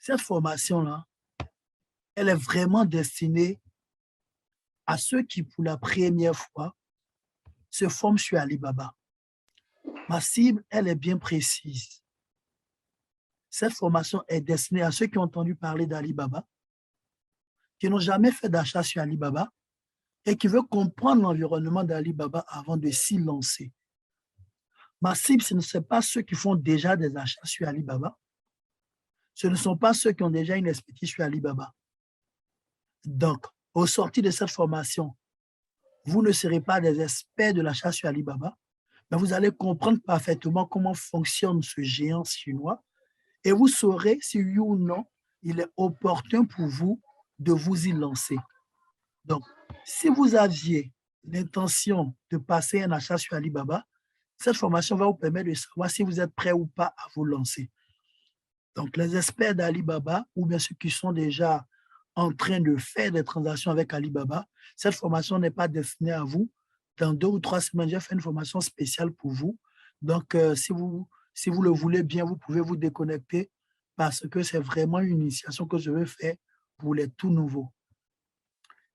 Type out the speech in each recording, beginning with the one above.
Cette formation-là, elle est vraiment destinée à ceux qui, pour la première fois, se forment sur Alibaba. Ma cible, elle est bien précise. Cette formation est destinée à ceux qui ont entendu parler d'Alibaba, qui n'ont jamais fait d'achat sur Alibaba et qui veulent comprendre l'environnement d'Alibaba avant de s'y lancer. Ma cible, ce ne sont pas ceux qui font déjà des achats sur Alibaba. Ce ne sont pas ceux qui ont déjà une expertise sur Alibaba. Donc, au sortir de cette formation, vous ne serez pas des experts de l'achat sur Alibaba, mais vous allez comprendre parfaitement comment fonctionne ce géant chinois et vous saurez si oui ou non il est opportun pour vous de vous y lancer. Donc, si vous aviez l'intention de passer un achat sur Alibaba, cette formation va vous permettre de savoir si vous êtes prêt ou pas à vous lancer. Donc, les experts d'Alibaba ou bien ceux qui sont déjà en train de faire des transactions avec Alibaba, cette formation n'est pas destinée à vous. Dans 2 ou 3 semaines, j'ai fait une formation spéciale pour vous. Donc, si vous le voulez bien, vous pouvez vous déconnecter parce que c'est vraiment une initiation que je vais faire pour les tout nouveaux.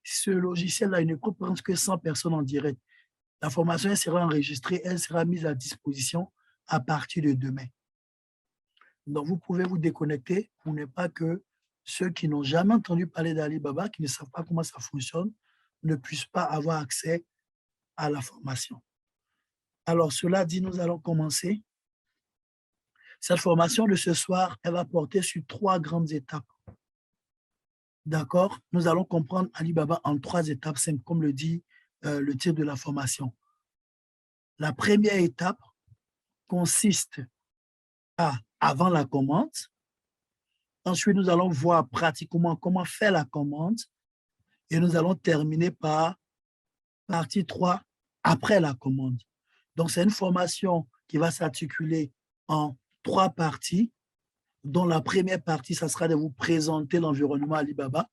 Ce logiciel-là, il ne peut prendre que 100 personnes en direct. La formation elle sera enregistrée, elle sera mise à disposition à partir de demain. Donc, vous pouvez vous déconnecter pour ne pas que ceux qui n'ont jamais entendu parler d'Alibaba, qui ne savent pas comment ça fonctionne, ne puissent pas avoir accès à la formation. Alors, cela dit, nous allons commencer. Cette formation de ce soir, elle va porter sur 3 grandes étapes. D'accord? Nous allons comprendre Alibaba en 3 étapes simples, comme le dit le titre de la formation. La première étape consiste à avant la commande. Ensuite, nous allons voir pratiquement comment faire la commande. Et nous allons terminer par partie 3, après la commande. Donc, c'est une formation qui va s'articuler en 3 parties, dont la première partie, ça sera de vous présenter l'environnement Alibaba.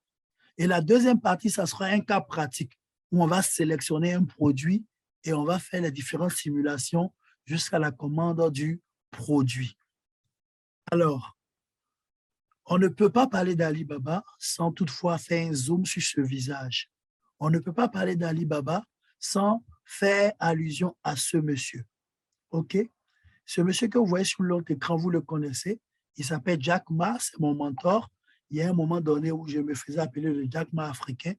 Et la deuxième partie, ça sera un cas pratique où on va sélectionner un produit et on va faire les différentes simulations jusqu'à la commande du produit. Alors, on ne peut pas parler d'Alibaba sans toutefois faire un zoom sur ce visage. On ne peut pas parler d'Alibaba sans faire allusion à ce monsieur. OK? Ce monsieur que vous voyez sur l'autre écran, vous le connaissez. Il s'appelle Jack Ma, c'est mon mentor. Il y a un moment donné où je me faisais appeler le Jack Ma africain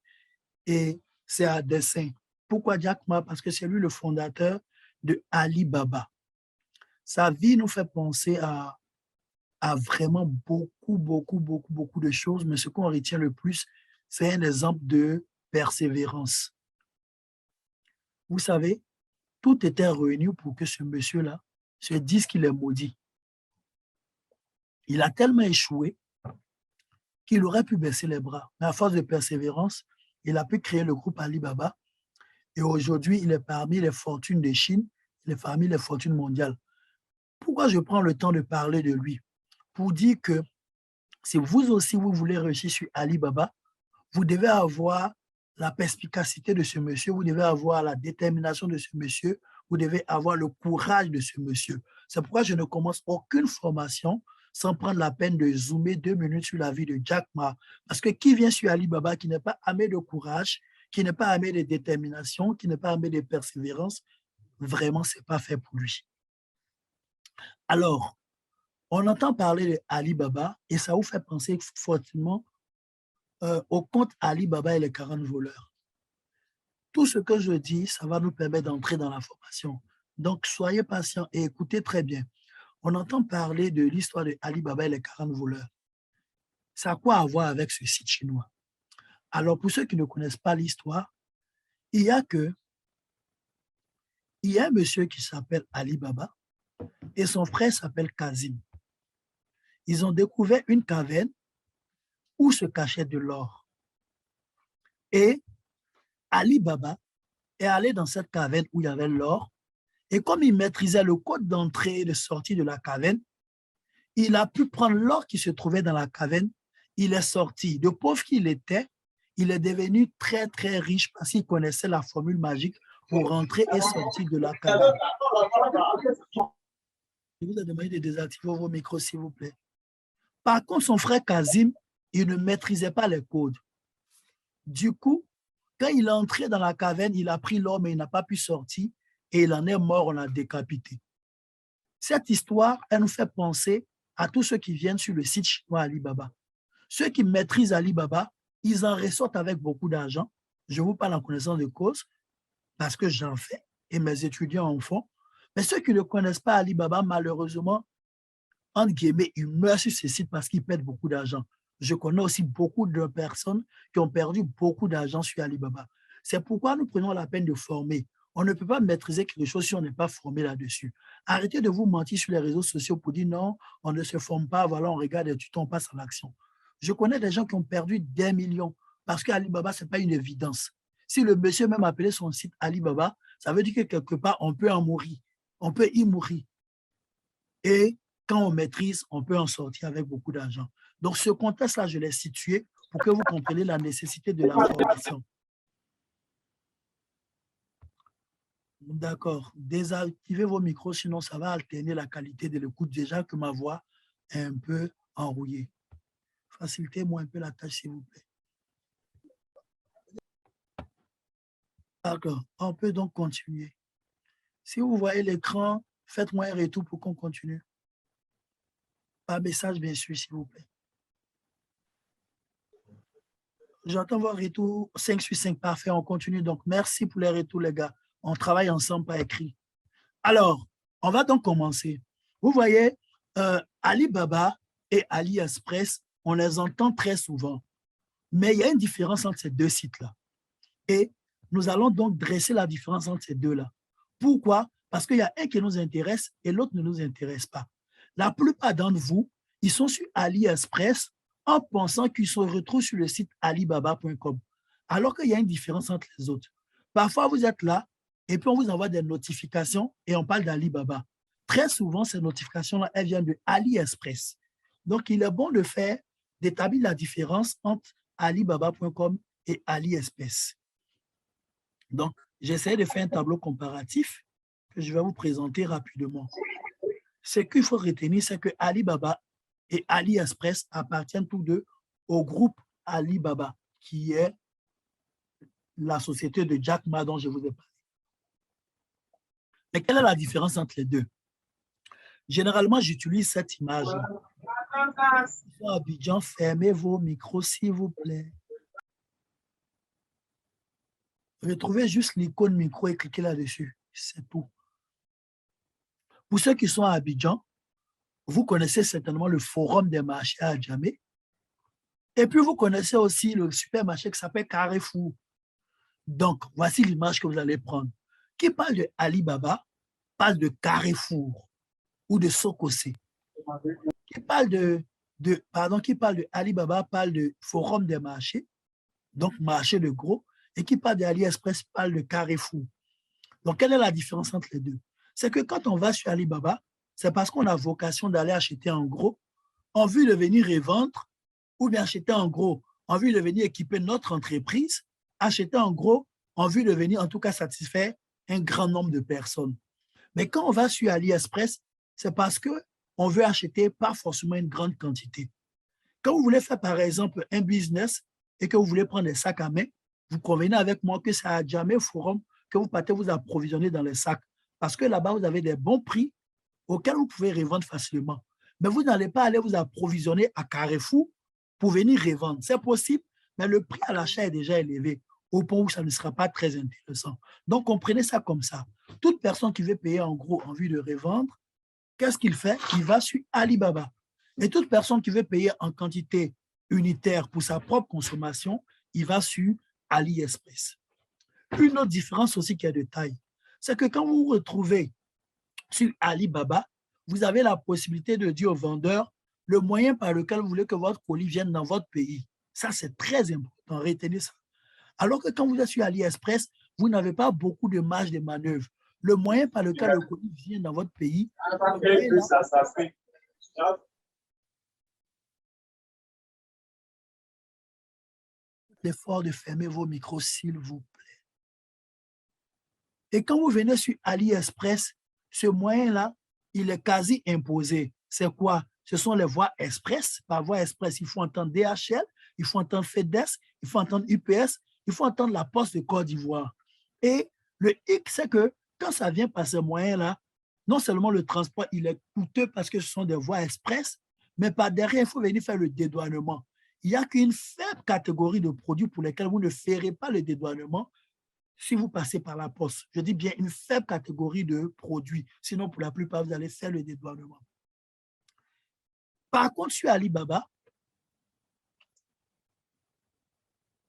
et c'est à dessein. Pourquoi Jack Ma? Parce que c'est lui le fondateur de Alibaba. Sa vie nous fait penser à vraiment beaucoup de choses, mais ce qu'on retient le plus, c'est un exemple de persévérance. Vous savez, tout était réuni pour que ce monsieur-là se dise qu'il est maudit. Il a tellement échoué qu'il aurait pu baisser les bras. Mais à force de persévérance, il a pu créer le groupe Alibaba et aujourd'hui, il est parmi les fortunes de Chine, il est parmi les fortunes mondiales. Pourquoi je prends le temps de parler de lui? Pour dire que si vous aussi, vous voulez réussir sur Alibaba, vous devez avoir la perspicacité de ce monsieur, vous devez avoir la détermination de ce monsieur, vous devez avoir le courage de ce monsieur. C'est pourquoi je ne commence aucune formation sans prendre la peine de zoomer 2 minutes sur la vie de Jack Ma. Parce que qui vient sur Alibaba qui n'est pas armé de courage, qui n'est pas armé de détermination, qui n'est pas armé de persévérance, vraiment, ce n'est pas fait pour lui. Alors, on entend parler de Alibaba et ça vous fait penser fortement au compte Alibaba et les 40 voleurs. Tout ce que je dis, ça va nous permettre d'entrer dans la formation. Donc, soyez patients et écoutez très bien. On entend parler de l'histoire de Alibaba et les 40 voleurs. Ça a quoi à voir avec ce site chinois? Alors, pour ceux qui ne connaissent pas l'histoire, il y a un monsieur qui s'appelle Alibaba et son frère s'appelle Kazim. Ils ont découvert une caverne où se cachait de l'or. Et Alibaba est allé dans cette caverne où il y avait l'or. Et comme il maîtrisait le code d'entrée et de sortie de la caverne, il a pu prendre l'or qui se trouvait dans la caverne. Il est sorti. De pauvre qu'il était, il est devenu très, très riche parce qu'il connaissait la formule magique pour rentrer et sortir de la caverne. Je vous ai demandé de désactiver vos micros, s'il vous plaît. Par contre, son frère Kazim, il ne maîtrisait pas les codes. Du coup, quand il est entré dans la caverne, il a pris l'or, mais il n'a pas pu sortir et il en est mort, on l'a décapité. Cette histoire, elle nous fait penser à tous ceux qui viennent sur le site chinois Alibaba. Ceux qui maîtrisent Alibaba, ils en ressortent avec beaucoup d'argent. Je vous parle en connaissance de cause parce que j'en fais et mes étudiants en font. Mais ceux qui ne connaissent pas Alibaba, malheureusement, entre guillemets, ils meurent sur ces sites parce qu'ils perdent beaucoup d'argent. Je connais aussi beaucoup de personnes qui ont perdu beaucoup d'argent sur Alibaba. C'est pourquoi nous prenons la peine de former. On ne peut pas maîtriser quelque chose si on n'est pas formé là-dessus. Arrêtez de vous mentir sur les réseaux sociaux pour dire non, on ne se forme pas, voilà, on regarde les tutos, on passe à l'action. Je connais des gens qui ont perdu des millions parce qu'Alibaba, ce n'est pas une évidence. Si le monsieur même appelait son site Alibaba, ça veut dire que quelque part, on peut en mourir. On peut y mourir. Et quand on maîtrise, on peut en sortir avec beaucoup d'argent. Donc, ce contexte-là, je l'ai situé pour que vous compreniez la nécessité de la formation. D'accord. Désactivez vos micros, sinon ça va alterner la qualité de l'écoute. Déjà que ma voix est un peu enrouillée. Facilitez-moi un peu la tâche, s'il vous plaît. D'accord. On peut donc continuer. Si vous voyez l'écran, faites-moi un retour pour qu'on continue. Par message, bien sûr, s'il vous plaît. J'entends vos retours 5 sur 5. Parfait, on continue. Donc, merci pour les retours, les gars. On travaille ensemble par écrit. Alors, on va donc commencer. Vous voyez, Alibaba et AliExpress, on les entend très souvent. Mais il y a une différence entre ces deux sites-là. Et nous allons donc dresser la différence entre ces deux-là. Pourquoi? Parce qu'il y a un qui nous intéresse et l'autre ne nous intéresse pas. La plupart d'entre vous, ils sont sur AliExpress en pensant qu'ils se retrouvent sur le site alibaba.com, alors qu'il y a une différence entre les autres. Parfois, vous êtes là et puis on vous envoie des notifications et on parle d'Alibaba. Très souvent, ces notifications-là, elles viennent de AliExpress. Donc, il est bon de faire, d'établir la différence entre alibaba.com et AliExpress. Donc, j'essaie de faire un tableau comparatif que je vais vous présenter rapidement. Ce qu'il faut retenir, c'est que Alibaba et AliExpress appartiennent tous deux au groupe Alibaba, qui est la société de Jack Ma dont je vous ai parlé. Mais quelle est la différence entre les deux? Généralement, j'utilise cette image-là. Abidjan, fermez vos micros, s'il vous plaît. Retrouvez juste l'icône micro et cliquez là-dessus. C'est tout. Pour ceux qui sont à Abidjan, vous connaissez certainement le forum des marchés à Djamé. Et puis, vous connaissez aussi le supermarché qui s'appelle Carrefour. Donc, voici l'image que vous allez prendre. Qui parle de Alibaba parle de Carrefour ou de Sokosé. Qui parle qui parle de Alibaba parle de forum des marchés, donc marché de gros, et qui parle de AliExpress parle de Carrefour. Donc, quelle est la différence entre les deux? C'est que quand on va sur Alibaba, c'est parce qu'on a vocation d'aller acheter en gros, en vue de venir revendre, ou bien acheter en gros, en vue de venir équiper notre entreprise, acheter en gros, en vue de venir en tout cas satisfaire un grand nombre de personnes. Mais quand on va sur AliExpress, c'est parce qu'on veut acheter pas forcément une grande quantité. Quand vous voulez faire par exemple un business et que vous voulez prendre des sacs à main, vous convenez avec moi que c'est à Djamé Forum que vous partez vous approvisionner dans les sacs. Parce que là-bas, vous avez des bons prix auxquels vous pouvez revendre facilement. Mais vous n'allez pas aller vous approvisionner à Carrefour pour venir revendre. C'est possible, mais le prix à l'achat est déjà élevé, au point où ça ne sera pas très intéressant. Donc, comprenez ça comme ça. Toute personne qui veut payer en gros en vue de revendre, qu'est-ce qu'il fait? Il va sur Alibaba. Et toute personne qui veut payer en quantité unitaire pour sa propre consommation, il va sur AliExpress. Une autre différence aussi qui est de taille, c'est que quand vous vous retrouvez sur Alibaba, vous avez la possibilité de dire au vendeur le moyen par lequel vous voulez que votre colis vienne dans votre pays. Ça, c'est très important. Retenez ça. Alors que quand vous êtes sur AliExpress, vous n'avez pas beaucoup de marge de manœuvre. Le moyen par lequel le colis vient dans votre pays, l'effort de fermer vos micros, s'il vous plaît. Et quand vous venez sur AliExpress, ce moyen-là, il est quasi imposé. C'est quoi? ce sont les voies express. Par voie express, il faut entendre DHL, il faut entendre FedEx, il faut entendre UPS, il faut entendre la Poste de Côte d'Ivoire. Et le hic, c'est que quand ça vient par ces moyens-là, non seulement le transport, il est coûteux parce que ce sont des voies express, mais par derrière, il faut venir faire le dédouanement. Il n'y a qu'une faible catégorie de produits pour lesquels vous ne ferez pas le dédouanement si vous passez par la poste. Je dis bien une faible catégorie de produits. Sinon, pour la plupart, vous allez faire le dédouanement. Par contre, sur Alibaba,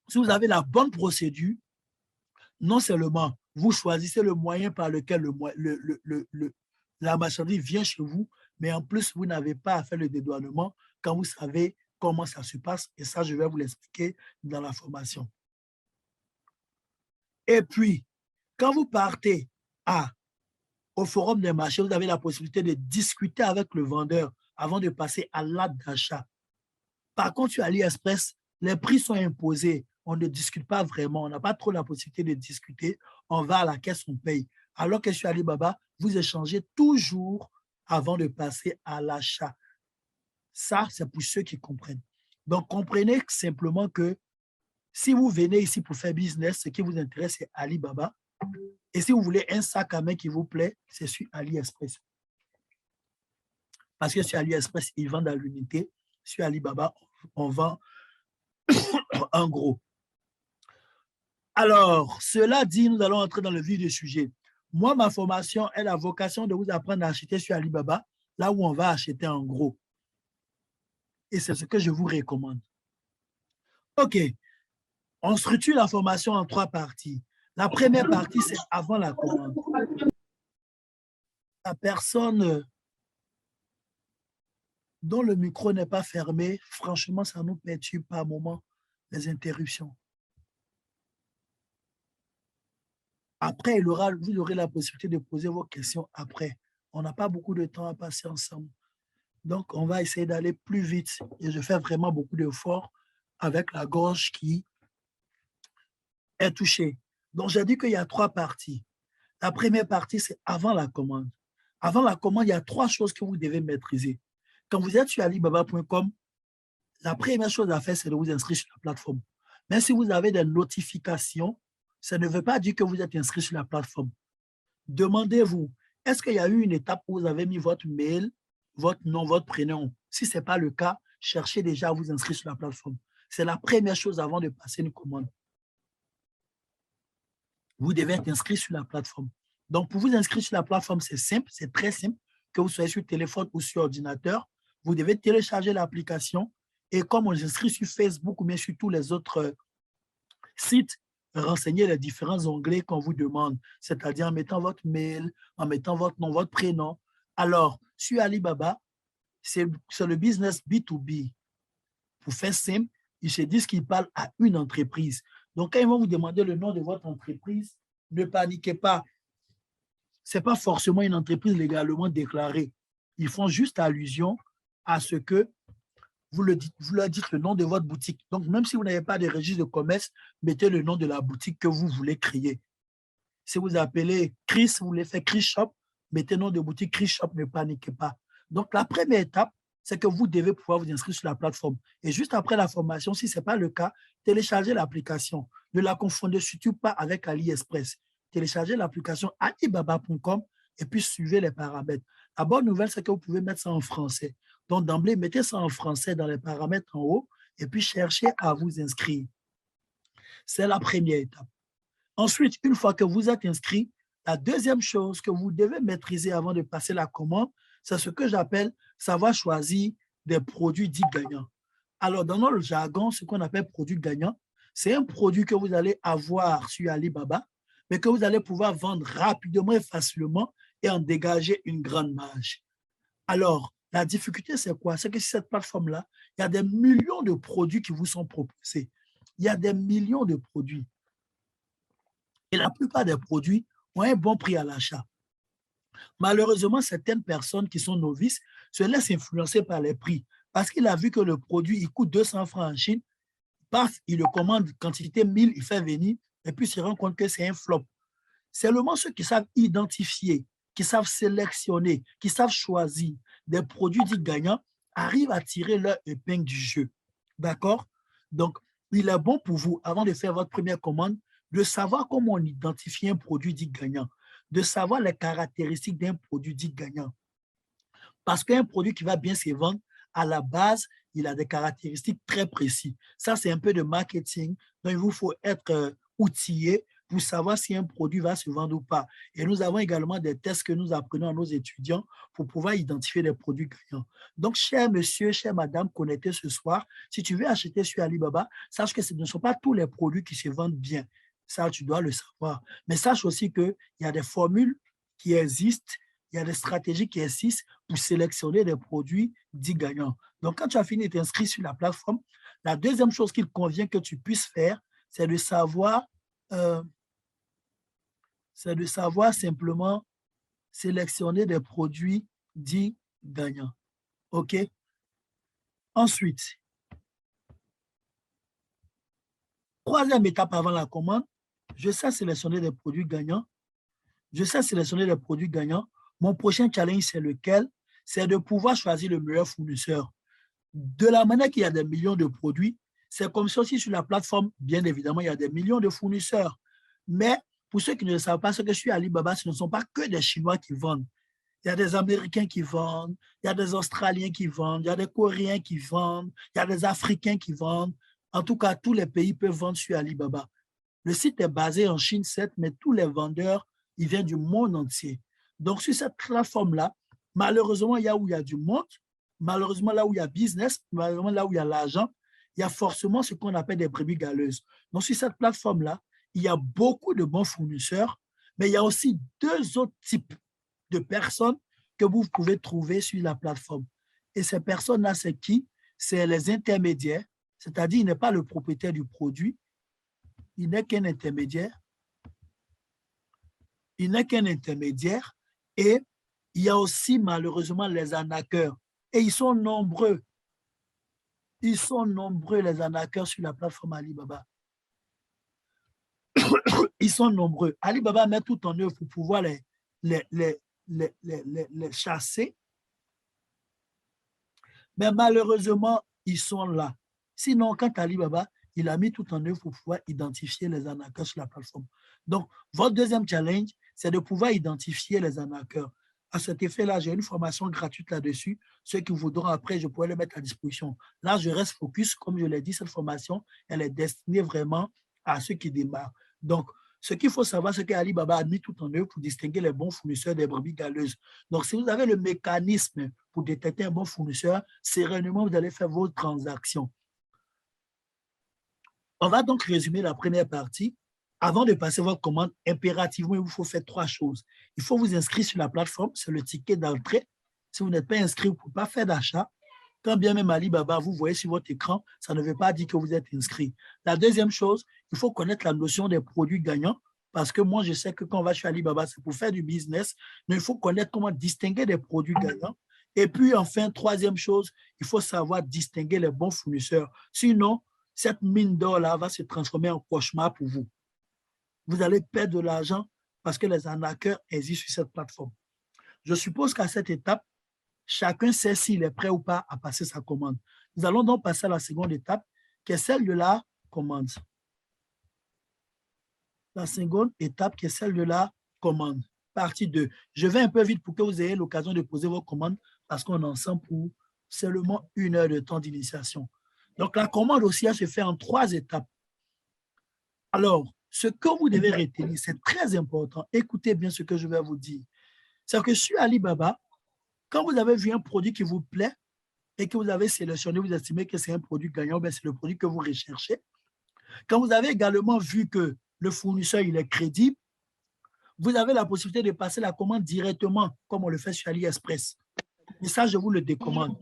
si vous avez la bonne procédure, non seulement vous choisissez le moyen par lequel la marchandise vient chez vous, mais en plus, vous n'avez pas à faire le dédouanement quand vous savez comment ça se passe. Et ça, je vais vous l'expliquer dans la formation. Et puis, quand vous partez au forum des marchés, vous avez la possibilité de discuter avec le vendeur avant de passer à l'acte d'achat. Par contre, sur AliExpress, les prix sont imposés. On ne discute pas vraiment. On n'a pas trop la possibilité de discuter. On va à la caisse, on paye. Alors que sur Alibaba, vous échangez toujours avant de passer à l'achat. Ça, c'est pour ceux qui comprennent. Donc, comprenez simplement que si vous venez ici pour faire business, ce qui vous intéresse, c'est Alibaba. Et si vous voulez un sac à main qui vous plaît, c'est sur AliExpress. Parce que sur AliExpress, ils vendent à l'unité. Sur Alibaba, on vend en gros. Alors, cela dit, nous allons entrer dans le vif du sujet. Moi, ma formation est la vocation de vous apprendre à acheter sur Alibaba, là où on va acheter en gros. Et c'est ce que je vous recommande. OK. On structure la formation en 3 parties. La première partie, c'est avant la commande. La personne dont le micro n'est pas fermé, franchement, ça nous perturbe par moment les interruptions. Après, vous aurez la possibilité de poser vos questions après. On n'a pas beaucoup de temps à passer ensemble. Donc, on va essayer d'aller plus vite. Et je fais vraiment beaucoup d'efforts avec la gorge qui est touchée. Donc, j'ai dit qu'il y a 3 parties. La première partie, c'est avant la commande. Avant la commande, il y a 3 choses que vous devez maîtriser. Quand vous êtes sur alibaba.com, la première chose à faire, c'est de vous inscrire sur la plateforme. Même si vous avez des notifications, ça ne veut pas dire que vous êtes inscrit sur la plateforme. Demandez-vous, est-ce qu'il y a eu une étape où vous avez mis votre mail, votre nom, votre prénom? Si ce n'est pas le cas, cherchez déjà à vous inscrire sur la plateforme. C'est la première chose avant de passer une commande. Vous devez être inscrit sur la plateforme. Donc, pour vous inscrire sur la plateforme, c'est simple, c'est très simple, que vous soyez sur téléphone ou sur ordinateur. Vous devez télécharger l'application et comme on s'inscrit sur Facebook ou bien sur tous les autres sites, renseigner les différents onglets qu'on vous demande, c'est-à-dire en mettant votre mail, en mettant votre nom, votre prénom. Alors, sur Alibaba, c'est le business B2B. Pour faire simple, ils se disent qu'ils parlent à une entreprise. Donc, quand ils vont vous demander le nom de votre entreprise, ne paniquez pas. Ce n'est pas forcément une entreprise légalement déclarée. Ils font juste allusion à ce que vous leur dites le nom de votre boutique. Donc, même si vous n'avez pas de registre de commerce, mettez le nom de la boutique que vous voulez créer. Si vous appelez Chris, vous voulez faire Chris Shop, mettez le nom de boutique Chris Shop, ne paniquez pas. Donc, la première étape, c'est que vous devez pouvoir vous inscrire sur la plateforme. Et juste après la formation, si ce n'est pas le cas, téléchargez l'application. Ne la confondez surtout pas avec AliExpress. Téléchargez l'application alibaba.com et puis suivez les paramètres. La bonne nouvelle, c'est que vous pouvez mettre ça en français. Donc, d'emblée, mettez ça en français dans les paramètres en haut et puis cherchez à vous inscrire. C'est la première étape. Ensuite, une fois que vous êtes inscrit, la deuxième chose que vous devez maîtriser avant de passer la commande, c'est ce que j'appelle savoir choisir des produits dits gagnants. Alors, dans notre jargon, ce qu'on appelle produit gagnant, c'est un produit que vous allez avoir sur Alibaba, mais que vous allez pouvoir vendre rapidement et facilement et en dégager une grande marge. Alors, la difficulté, c'est quoi? C'est que sur cette plateforme-là, il y a des millions de produits qui vous sont proposés. Il y a des millions de produits. Et la plupart des produits ont un bon prix à l'achat. Malheureusement, certaines personnes qui sont novices se laissent influencer par les prix parce qu'il a vu que le produit il coûte 200 francs en Chine, paf, il le commande quantité 1000, il fait venir et puis il se rend compte que c'est un flop. Seulement ceux qui savent identifier, qui savent sélectionner, qui savent choisir des produits dits gagnants arrivent à tirer leur épingle du jeu. D'accord? Donc, il est bon pour vous, avant de faire votre première commande, de savoir comment on identifie un produit dit gagnant, de savoir les caractéristiques d'un produit dit gagnant. Parce qu'un produit qui va bien se vendre, à la base, il a des caractéristiques très précises. Ça, c'est un peu de marketing. Donc, il vous faut être outillé pour savoir si un produit va se vendre ou pas. Et nous avons également des tests que nous apprenons à nos étudiants pour pouvoir identifier les produits gagnants. Donc, cher monsieur, chère madame, connectez ce soir, si tu veux acheter sur Alibaba, sache que ce ne sont pas tous les produits qui se vendent bien. Ça, tu dois le savoir. Mais sache aussi qu'il y a des formules qui existent, il y a des stratégies qui existent pour sélectionner des produits dits gagnants. Donc, quand tu as fini de t'inscrire sur la plateforme, la deuxième chose qu'il convient que tu puisses faire, c'est de savoir simplement sélectionner des produits dits gagnants. OK? Ensuite, troisième étape avant la commande, je sais sélectionner des produits gagnants. Je sais sélectionner des produits gagnants. Mon prochain challenge, c'est lequel? C'est de pouvoir choisir le meilleur fournisseur. De la manière qu'il y a des millions de produits, c'est comme ça aussi sur la plateforme, bien évidemment, il y a des millions de fournisseurs. Mais pour ceux qui ne savent pas ce que je suis Alibaba, ce ne sont pas que des Chinois qui vendent. Il y a des Américains qui vendent, il y a des Australiens qui vendent, il y a des Coréens qui vendent, il y a des Africains qui vendent. En tout cas, tous les pays peuvent vendre sur Alibaba. Le site est basé en Chine, certes, mais tous les vendeurs, ils viennent du monde entier. Donc, sur cette plateforme-là, malheureusement, il y a où il y a du monde, malheureusement, là où il y a business, malheureusement, là où il y a l'argent, il y a forcément ce qu'on appelle des brebis galeuses. Donc, sur cette plateforme-là, il y a beaucoup de bons fournisseurs, mais il y a aussi deux autres types de personnes que vous pouvez trouver sur la plateforme. Et ces personnes-là, c'est qui? C'est les intermédiaires, c'est-à-dire il n'est pas le propriétaire du produit, il n'est qu'un intermédiaire. Il n'est qu'un intermédiaire. Et il y a aussi malheureusement les arnaqueurs. Et ils sont nombreux. Ils sont nombreux, les arnaqueurs sur la plateforme Alibaba. Ils sont nombreux. Alibaba met tout en œuvre pour pouvoir les chasser. Mais malheureusement, ils sont là. Sinon, quand Alibaba, il a mis tout en œuvre pour pouvoir identifier les arnaqueurs sur la plateforme. Donc, votre deuxième challenge, c'est de pouvoir identifier les arnaqueurs. À cet effet-là, j'ai une formation gratuite là-dessus. Ceux qui voudront après, je pourrais le mettre à disposition. Là, je reste focus. Comme je l'ai dit, cette formation, elle est destinée vraiment à ceux qui démarrent. Donc, ce qu'il faut savoir, c'est qu'Alibaba a mis tout en œuvre pour distinguer les bons fournisseurs des brebis galeuses. Donc, si vous avez le mécanisme pour détecter un bon fournisseur, sereinement, vous allez faire vos transactions. On va donc résumer la première partie. Avant de passer votre commande, impérativement, il vous faut faire trois choses. Il faut vous inscrire sur la plateforme, c'est le ticket d'entrée. Si vous n'êtes pas inscrit, vous ne pouvez pas faire d'achat. Quand bien même Alibaba, vous voyez sur votre écran, ça ne veut pas dire que vous êtes inscrit. La deuxième chose, il faut connaître la notion des produits gagnants, parce que moi, je sais que quand on va chez Alibaba, c'est pour faire du business, mais il faut connaître comment distinguer des produits gagnants. Et puis, enfin, troisième chose, il faut savoir distinguer les bons fournisseurs. Sinon, cette mine d'or-là va se transformer en cauchemar pour vous. Vous allez perdre de l'argent parce que les arnaqueurs existent sur cette plateforme. Je suppose qu'à cette étape, chacun sait s'il est prêt ou pas à passer sa commande. Nous allons donc passer à la seconde étape, qui est celle de la commande. La seconde étape, qui est celle de la commande. Partie 2. Je vais un peu vite pour que vous ayez l'occasion de poser vos commandes parce qu'on est ensemble pour seulement 1 heure de temps d'initiation. Donc, la commande aussi, elle se fait en 3 étapes. Alors, ce que vous devez retenir, c'est très important. Écoutez bien ce que je vais vous dire. C'est que sur Alibaba, quand vous avez vu un produit qui vous plaît et que vous avez sélectionné, vous estimez que c'est un produit gagnant, c'est le produit que vous recherchez. Quand vous avez également vu que le fournisseur il est crédible, vous avez la possibilité de passer la commande directement, comme on le fait sur AliExpress. Et ça, je vous le décommande.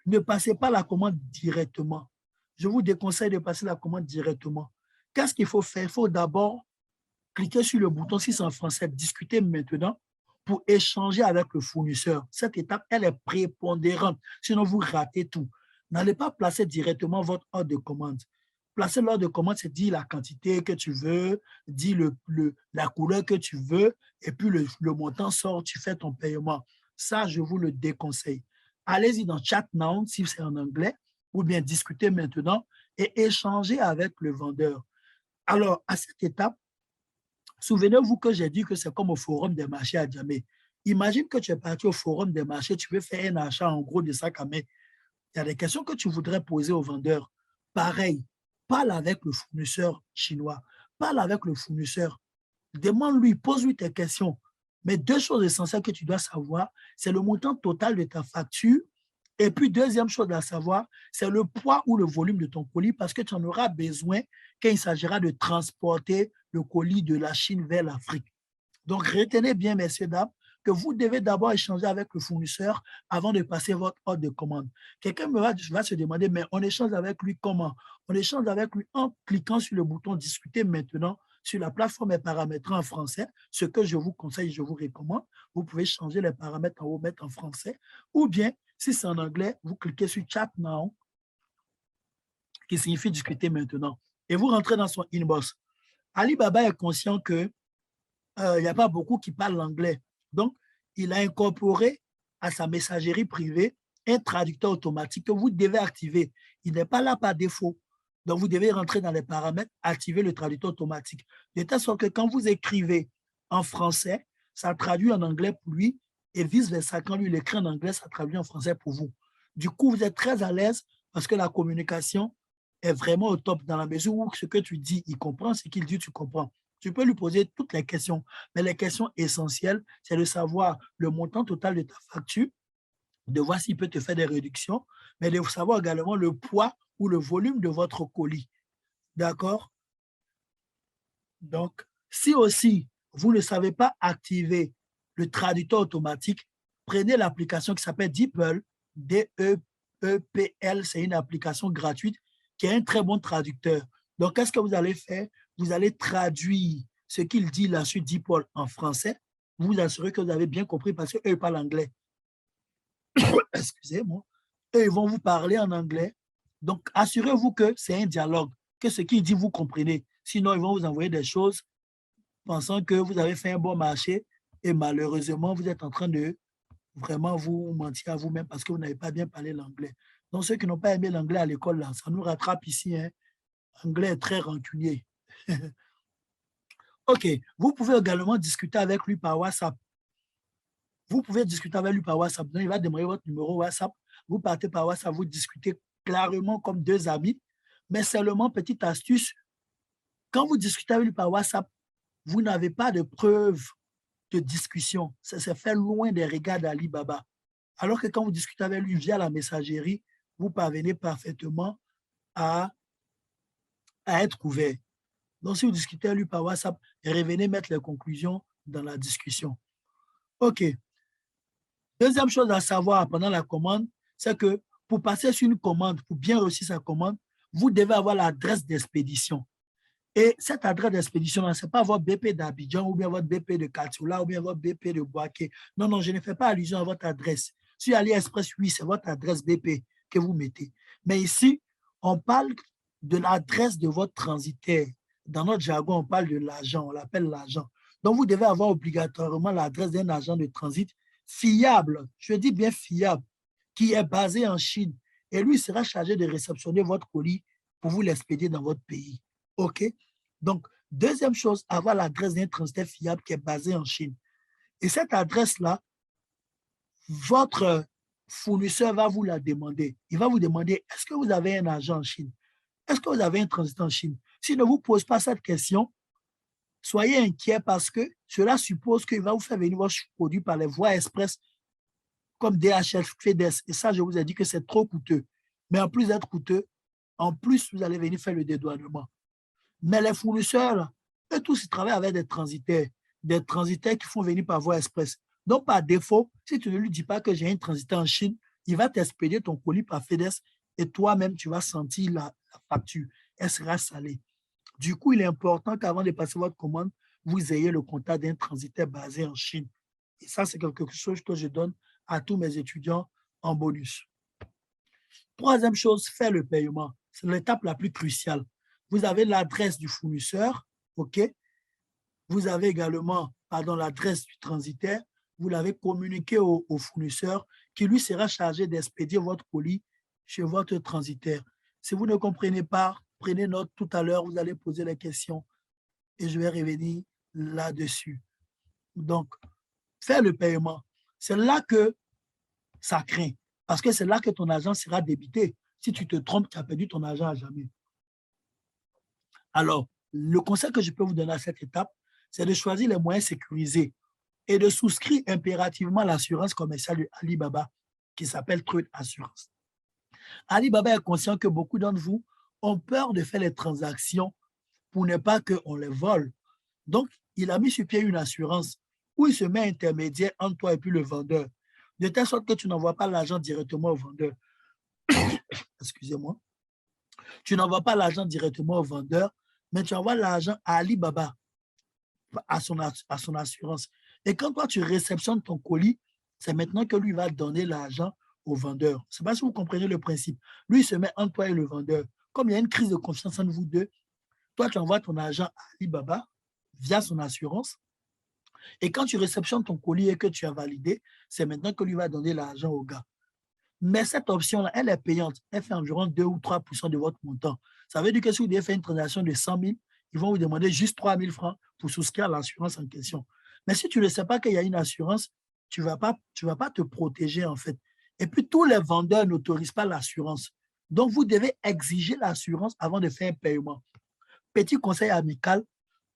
Ne passez pas la commande directement. Je vous déconseille de passer la commande directement. Qu'est-ce qu'il faut faire? Il faut d'abord cliquer sur le bouton, si c'est en français, discuter maintenant pour échanger avec le fournisseur. Cette étape, elle est prépondérante, sinon vous ratez tout. N'allez pas placer directement votre ordre de commande. Placer l'ordre de commande, c'est dire la quantité que tu veux, dire la couleur que tu veux, et puis le montant sort, tu fais ton paiement. Ça, je vous le déconseille. allez-y dans Chat Now, si c'est en anglais, ou bien discutez maintenant et échangez avec le vendeur. Alors, à cette étape, souvenez-vous que j'ai dit que c'est comme au forum des marchés à Djamé. Imagine que tu es parti au forum des marchés, tu veux faire un achat en gros de sac à main. Il y a des questions que tu voudrais poser au vendeur. Pareil, parle avec le fournisseur chinois, parle avec le fournisseur, demande-lui, pose-lui tes questions. Mais deux choses essentielles que tu dois savoir, c'est le montant total de ta facture. Et puis, deuxième chose à savoir, c'est le poids ou le volume de ton colis parce que tu en auras besoin quand il s'agira de transporter le colis de la Chine vers l'Afrique. Donc, retenez bien, messieurs, dames, que vous devez d'abord échanger avec le fournisseur avant de passer votre ordre de commande. Quelqu'un va se demander, mais on échange avec lui comment? On échange avec lui en cliquant sur le bouton « Discuter maintenant » sur la plateforme est paramétrée en français, ce que je vous conseille, je vous recommande. Vous pouvez changer les paramètres en haut, mettre en français. Ou bien, si c'est en anglais, vous cliquez sur « Chat Now » qui signifie « Discuter maintenant » et vous rentrez dans son inbox. Alibaba est conscient que il n'y a pas beaucoup qui parlent l'anglais. Donc, il a incorporé à sa messagerie privée un traducteur automatique que vous devez activer. Il n'est pas là par défaut. Donc, vous devez rentrer dans les paramètres, activer le traducteur automatique. De telle sorte que quand vous écrivez en français, ça traduit en anglais pour lui et vice-versa. Quand lui, il écrit en anglais, ça traduit en français pour vous. Du coup, vous êtes très à l'aise parce que la communication est vraiment au top dans la mesure où ce que tu dis, il comprend, ce qu'il dit, tu comprends. Tu peux lui poser toutes les questions, mais les questions essentielles, c'est de savoir le montant total de ta facture, de voir s'il peut te faire des réductions, mais de savoir également le poids ou le volume de votre colis. D'accord? Donc, si aussi vous ne savez pas activer le traducteur automatique, prenez l'application qui s'appelle DeepL, D-E-E-P-L, c'est une application gratuite qui est un très bon traducteur. Donc, qu'est-ce que vous allez faire? Vous allez traduire ce qu'il dit là sur DeepL en français. Vous vous assurez que vous avez bien compris parce qu'eux parlent anglais. Excusez-moi. Eux, ils vont vous parler en anglais. Donc, assurez-vous que c'est un dialogue, que ce qu'il dit, vous comprenez. Sinon, ils vont vous envoyer des choses pensant que vous avez fait un bon marché et malheureusement, vous êtes en train de vraiment vous mentir à vous-même parce que vous n'avez pas bien parlé l'anglais. Donc, ceux qui n'ont pas aimé l'anglais à l'école, là, ça nous rattrape ici. Hein. L'anglais est très rancunier. OK. Vous pouvez également discuter avec lui par WhatsApp. Vous pouvez discuter avec lui par WhatsApp. Donc, il va demander votre numéro WhatsApp. Vous partez par WhatsApp, vous discutez clairement comme deux amis. Mais seulement, petite astuce, quand vous discutez avec lui par WhatsApp, vous n'avez pas de preuve de discussion. Ça s'est fait loin des regards d'Alibaba. Alors que quand vous discutez avec lui via la messagerie, vous parvenez parfaitement à être couvert. Donc, si vous discutez avec lui par WhatsApp, revenez mettre les conclusions dans la discussion. OK. Deuxième chose à savoir pendant la commande, c'est que pour passer sur une commande, pour bien réussir sa commande, vous devez avoir l'adresse d'expédition. Et cette adresse d'expédition, ce n'est pas votre BP d'Abidjan ou bien votre BP de Katioula ou bien votre BP de Boaké. Non, non, je ne fais pas allusion à votre adresse. Sur AliExpress, oui, c'est votre adresse BP que vous mettez. Mais ici, on parle de l'adresse de votre transitaire. Dans notre jargon, on parle de l'agent, on l'appelle l'agent. Donc, vous devez avoir obligatoirement l'adresse d'un agent de transit fiable, je dis bien fiable, qui est basé en Chine. Et lui sera chargé de réceptionner votre colis pour vous l'expédier dans votre pays. OK? Donc, deuxième chose, avoir l'adresse d'un transitaire fiable qui est basé en Chine. Et cette adresse-là, votre fournisseur va vous la demander. Il va vous demander, est-ce que vous avez un agent en Chine? Est-ce que vous avez un transit en Chine? S'il ne vous pose pas cette question, soyez inquiet parce que cela suppose qu'il va vous faire venir votre produit par les voies express comme DHL, FedEx. Et ça, je vous ai dit que c'est trop coûteux. Mais en plus d'être coûteux, en plus, vous allez venir faire le dédouanement. Mais les fournisseurs, eux tous, ils travaillent avec des transitaires qui font venir par voie express. Donc, par défaut, si tu ne lui dis pas que j'ai un transitaire en Chine, il va t'expédier ton colis par FedEx et toi-même, tu vas sentir la facture. Elle sera salée. Du coup, il est important qu'avant de passer votre commande, vous ayez le contact d'un transitaire basé en Chine. Et ça, c'est quelque chose que je donne à tous mes étudiants en bonus. Troisième chose, faire le paiement. C'est l'étape la plus cruciale. Vous avez l'adresse du fournisseur, OK? Vous avez également l'adresse du transitaire. Vous l'avez communiqué au fournisseur qui lui sera chargé d'expédier votre colis chez votre transitaire. Si vous ne comprenez pas, prenez note tout à l'heure, vous allez poser les questions et je vais revenir là-dessus. Donc, faire le paiement, c'est là que ça craint, parce que c'est là que ton argent sera débité. Si tu te trompes, tu as perdu ton argent à jamais. Alors, le conseil que je peux vous donner à cette étape, c'est de choisir les moyens sécurisés et de souscrire impérativement l'assurance commerciale de Alibaba qui s'appelle Trade Assurance. Alibaba est conscient que beaucoup d'entre vous ont peur de faire les transactions pour ne pas qu'on les vole. Donc, il a mis sur pied une assurance où il se met intermédiaire entre toi et puis le vendeur, de telle sorte que tu n'envoies pas l'argent directement au vendeur. Excusez-moi. Tu n'envoies pas l'argent directement au vendeur, mais tu envoies l'argent à Alibaba, à son assurance. Et quand toi, tu réceptionnes ton colis, c'est maintenant que lui va donner l'argent au vendeur. Je ne sais pas si vous comprenez le principe. Lui, il se met entre toi et le vendeur. Comme il y a une crise de confiance entre vous deux, toi, tu envoies ton argent à Alibaba via son assurance. Et quand tu réceptionnes ton colis et que tu as validé, c'est maintenant que lui va donner l'argent au gars. Mais cette option-là, elle est payante. Elle fait environ 2 ou 3% de votre montant. Ça veut dire que si vous devez faire une transaction de 100 000, ils vont vous demander juste 3 000 francs pour souscrire à l'assurance en question. Mais si tu ne sais pas qu'il y a une assurance, tu ne vas pas te protéger en fait. Et puis, tous les vendeurs n'autorisent pas l'assurance. Donc, vous devez exiger l'assurance avant de faire un paiement. Petit conseil amical,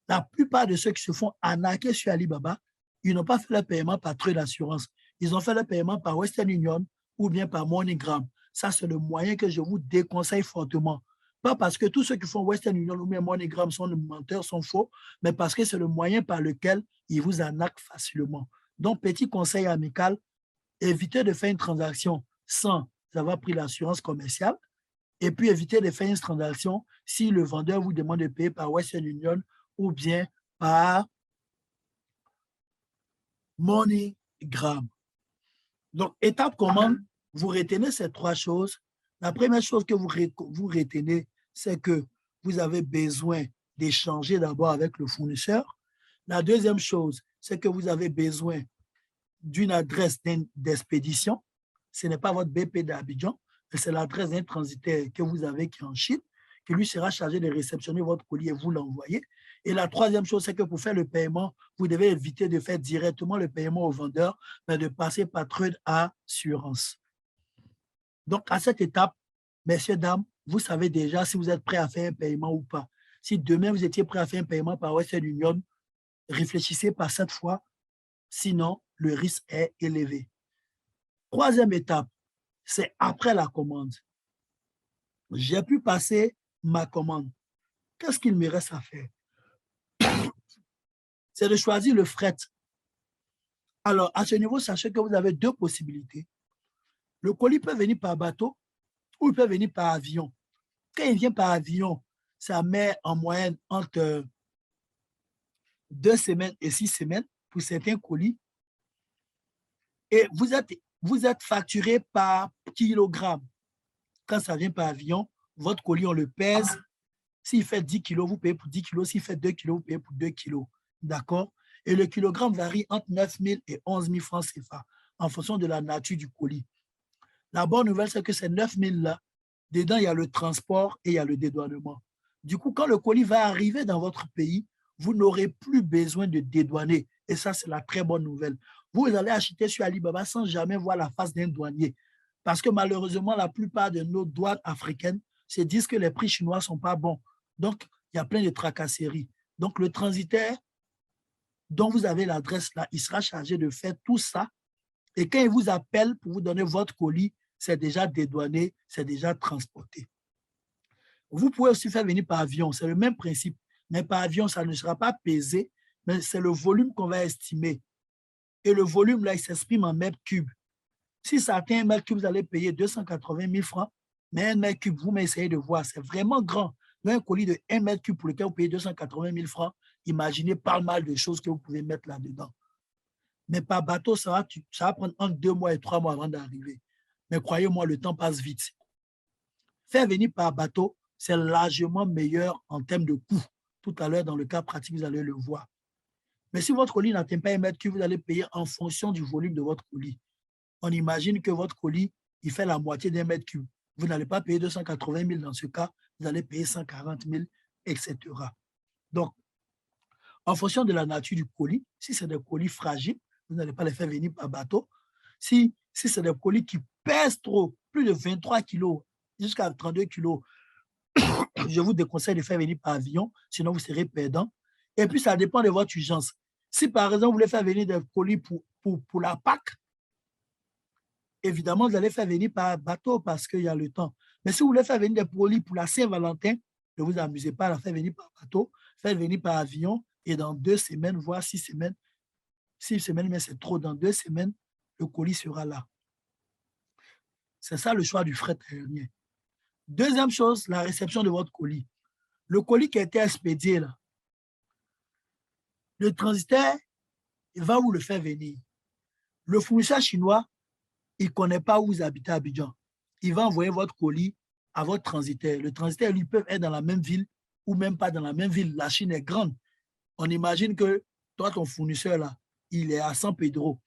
la plupart de ceux qui se font arnaquer sur Alibaba, ils n'ont pas fait le paiement par Trade d'assurance. Ils ont fait le paiement par Western Union ou bien par MoneyGram. Ça, c'est le moyen que je vous déconseille fortement. Pas parce que tous ceux qui font Western Union ou bien MoneyGram sont des menteurs, sont faux, mais parce que c'est le moyen par lequel ils vous arnaquent facilement. Donc, petit conseil amical, évitez de faire une transaction sans avoir pris l'assurance commerciale et puis évitez de faire une transaction si le vendeur vous demande de payer par Western Union ou bien par MoneyGram. Donc, étape commande, vous retenez ces trois choses. La première chose que vous retenez, c'est que vous avez besoin d'échanger d'abord avec le fournisseur. La deuxième chose, c'est que vous avez besoin d'une adresse d'expédition. Ce n'est pas votre BP d'Abidjan, mais c'est l'adresse d'un transitaire que vous avez qui est en Chine, qui lui sera chargé de réceptionner votre colis et vous l'envoyer. Et la troisième chose, c'est que pour faire le paiement, vous devez éviter de faire directement le paiement au vendeur, mais de passer par Trade Assurance. Donc, à cette étape, messieurs, dames, vous savez déjà si vous êtes prêts à faire un paiement ou pas. Si demain, vous étiez prêt à faire un paiement par Western Union, réfléchissez par cette fois, sinon, le risque est élevé. Troisième étape, c'est après la commande. J'ai pu passer ma commande. Qu'est-ce qu'il me reste à faire? C'est de choisir le fret. Alors, à ce niveau, sachez que vous avez deux possibilités. Le colis peut venir par bateau ou il peut venir par avion. Quand il vient par avion, ça met en moyenne entre 2 semaines et 6 semaines pour certains colis. Et vous êtes facturé par kilogramme. Quand ça vient par avion, votre colis, on le pèse. S'il fait 10 kilos, vous payez pour 10 kilos. S'il fait 2 kilos, vous payez pour 2 kilos. D'accord? Et le kilogramme varie entre 9 000 et 11 000 francs CFA en fonction de la nature du colis. La bonne nouvelle, c'est que ces 9 000 là, dedans, il y a le transport et il y a le dédouanement. Du coup, quand le colis va arriver dans votre pays, vous n'aurez plus besoin de dédouaner. Et ça, c'est la très bonne nouvelle. Vous allez acheter sur Alibaba sans jamais voir la face d'un douanier. Parce que malheureusement, la plupart de nos douanes africaines se disent que les prix chinois ne sont pas bons. Donc, il y a plein de tracasseries. Donc, le transitaire dont vous avez l'adresse là, il sera chargé de faire tout ça. Et quand il vous appelle pour vous donner votre colis, c'est déjà dédouané, c'est déjà transporté. Vous pouvez aussi faire venir par avion, c'est le même principe. Mais par avion, ça ne sera pas pesé, mais c'est le volume qu'on va estimer. Et le volume, là, il s'exprime en mètres cubes. Si ça atteint un mètre cube, vous allez payer 280 000 francs. Mais un mètre cube, vous essayez de voir, c'est vraiment grand. Un colis de 1 mètre cube pour lequel vous payez 280 000 francs, imaginez pas mal de choses que vous pouvez mettre là-dedans. Mais par bateau, ça va prendre entre 2 mois et 3 mois avant d'arriver. Mais croyez-moi, le temps passe vite. Faire venir par bateau, c'est largement meilleur en termes de coût. Tout à l'heure, dans le cas pratique, vous allez le voir. Mais si votre colis n'atteint pas 1 mètre cube, vous allez payer en fonction du volume de votre colis. on imagine que votre colis, il fait la moitié d'un mètre cube. Vous n'allez pas payer 280 000 dans ce cas, vous allez payer 140 000, etc. Donc, en fonction de la nature du colis, si c'est des colis fragiles, vous n'allez pas les faire venir par bateau. Si c'est des colis qui pèsent trop, plus de 23 kilos, jusqu'à 32 kilos, je vous déconseille de faire venir par avion, sinon vous serez perdant. Et puis, ça dépend de votre urgence. Si, par exemple, vous voulez faire venir des colis pour la Pâques, évidemment, vous allez faire venir par bateau parce qu'il y a le temps. Mais si vous voulez faire venir des colis pour la Saint-Valentin, ne vous amusez pas à la faire venir par bateau, faites venir par avion et dans 2 semaines, voire 6 semaines, 6 semaines, mais c'est trop, dans 2 semaines, le colis sera là. C'est ça le choix du fret aérien. Deuxième chose, la réception de votre colis. Le colis qui a été expédié, là, le transitaire, il va vous le faire venir. Le fournisseur chinois, il ne connaît pas où vous habitez à Abidjan. Il va envoyer votre colis à votre transitaire. Le transitaire, lui, peut être dans la même ville ou même pas dans la même ville. La Chine est grande. On imagine que toi, ton fournisseur, là, il est à San Pedro.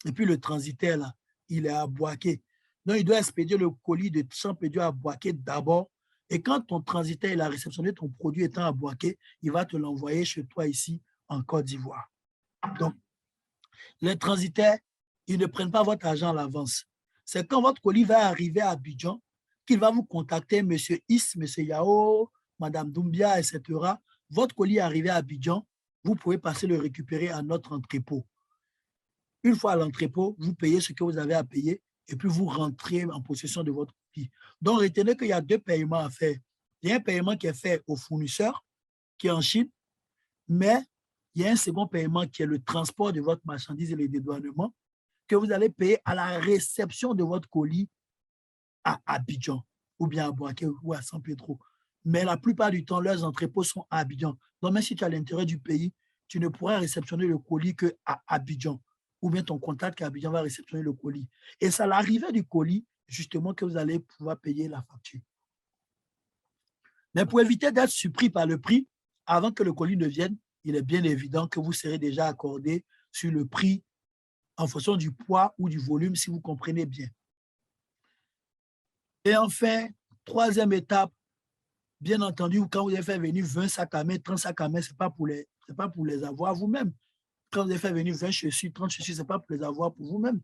Et puis le transitaire, là, il est à Boaké. Donc, il doit expédier le colis de San Pedro à Boaké d'abord. Et quand ton transitaire, il a réceptionné ton produit étant à Boaké, il va te l'envoyer chez toi ici en Côte d'Ivoire. Donc, les transitaires, ils ne prennent pas votre argent à l'avance. C'est quand votre colis va arriver à Abidjan qu'il va vous contacter, M. Is, M. Yao, Mme Doumbia, etc. Votre colis est arrivé à Abidjan, vous pouvez passer le récupérer à notre entrepôt. Une fois à l'entrepôt, vous payez ce que vous avez à payer et puis vous rentrez en possession de votre colis. Donc, retenez qu'il y a 2 paiements à faire. Il y a un paiement qui est fait au fournisseur, qui est en Chine, mais il y a un second paiement qui est le transport de votre marchandise et le dédouanement que vous allez payer à la réception de votre colis à Abidjan ou bien à Boaké ou à San Pedro. Mais la plupart du temps, leurs entrepôts sont à Abidjan. Donc, même si tu es à l'intérieur du pays, tu ne pourras réceptionner le colis qu'à Abidjan ou bien ton contact à Abidjan va réceptionner le colis. Et c'est à l'arrivée du colis, justement, que vous allez pouvoir payer la facture. Mais pour éviter d'être surpris par le prix, avant que le colis ne vienne, il est bien évident que vous serez déjà accordé sur le prix en fonction du poids ou du volume, si vous comprenez bien. Et enfin, troisième étape, bien entendu, quand vous avez fait venir 20 sacs à main, 30 sacs à main, ce n'est pas pour les avoir vous-même. Quand vous avez fait venir 20 chaussures, 30 chaussures, ce n'est pas pour les avoir pour vous-même.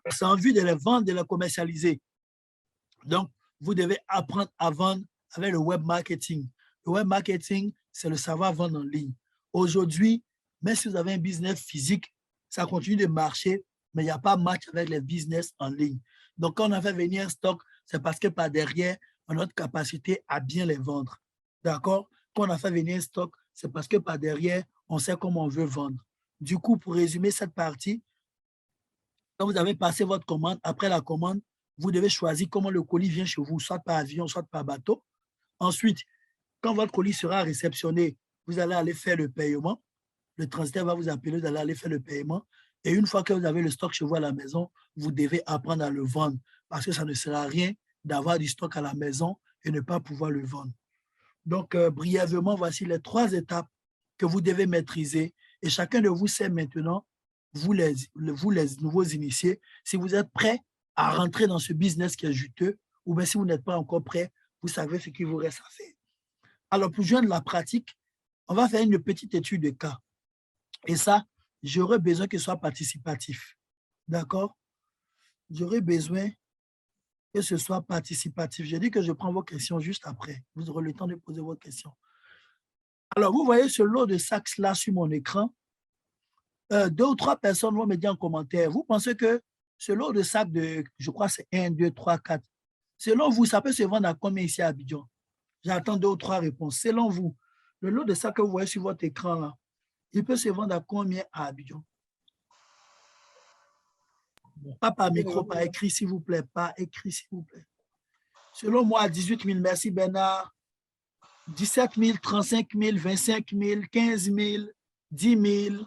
C'est en vue de les vendre, de les commercialiser. Donc, vous devez apprendre à vendre avec le web marketing. Le web marketing, c'est le savoir vendre en ligne. Aujourd'hui, même si vous avez un business physique, ça continue de marcher, mais il n'y a pas de match avec les business en ligne. Donc, quand on a fait venir un stock, c'est parce que par derrière, on a notre capacité à bien les vendre. D'accord? Quand on a fait venir un stock, c'est parce que par derrière, on sait comment on veut vendre. Du coup, pour résumer cette partie, quand vous avez passé votre commande, après la commande, vous devez choisir comment le colis vient chez vous, soit par avion, soit par bateau. Ensuite, quand votre colis sera réceptionné, vous allez aller faire le paiement. Le transitaire va vous appeler, vous allez aller faire le paiement. Et une fois que vous avez le stock chez vous à la maison, vous devez apprendre à le vendre parce que ça ne sert à rien d'avoir du stock à la maison et ne pas pouvoir le vendre. Donc, brièvement, voici les 3 étapes que vous devez maîtriser. Et chacun de vous sait maintenant, vous les nouveaux initiés, si vous êtes prêts à rentrer dans ce business qui est juteux, ou bien si vous n'êtes pas encore prêt, vous savez ce qu'il vous reste à faire. Alors, pour joindre la pratique, on va faire une petite étude de cas. Et ça, j'aurais besoin que ce soit participatif. D'accord? J'aurais besoin que ce soit participatif. J'ai dit que je prends vos questions juste après. Vous aurez le temps de poser vos questions. Alors, vous voyez ce lot de sacs-là sur mon écran. 2 ou 3 personnes vont me dire en commentaire. Vous pensez que ce lot de sacs de, je crois, c'est 1, 2, 3, 4. Selon vous, ça peut se vendre à combien ici à Abidjan? J'attends 2 ou 3 réponses. Selon vous, le lot de sacs que vous voyez sur votre écran là, il peut se vendre à combien à Abidjan? Pas par micro, par écrit, s'il vous plaît. Pas écrit, s'il vous plaît. Selon moi, 18 000. Merci, Bernard. 17 000, 35 000, 25 000, 15 000, 10 000,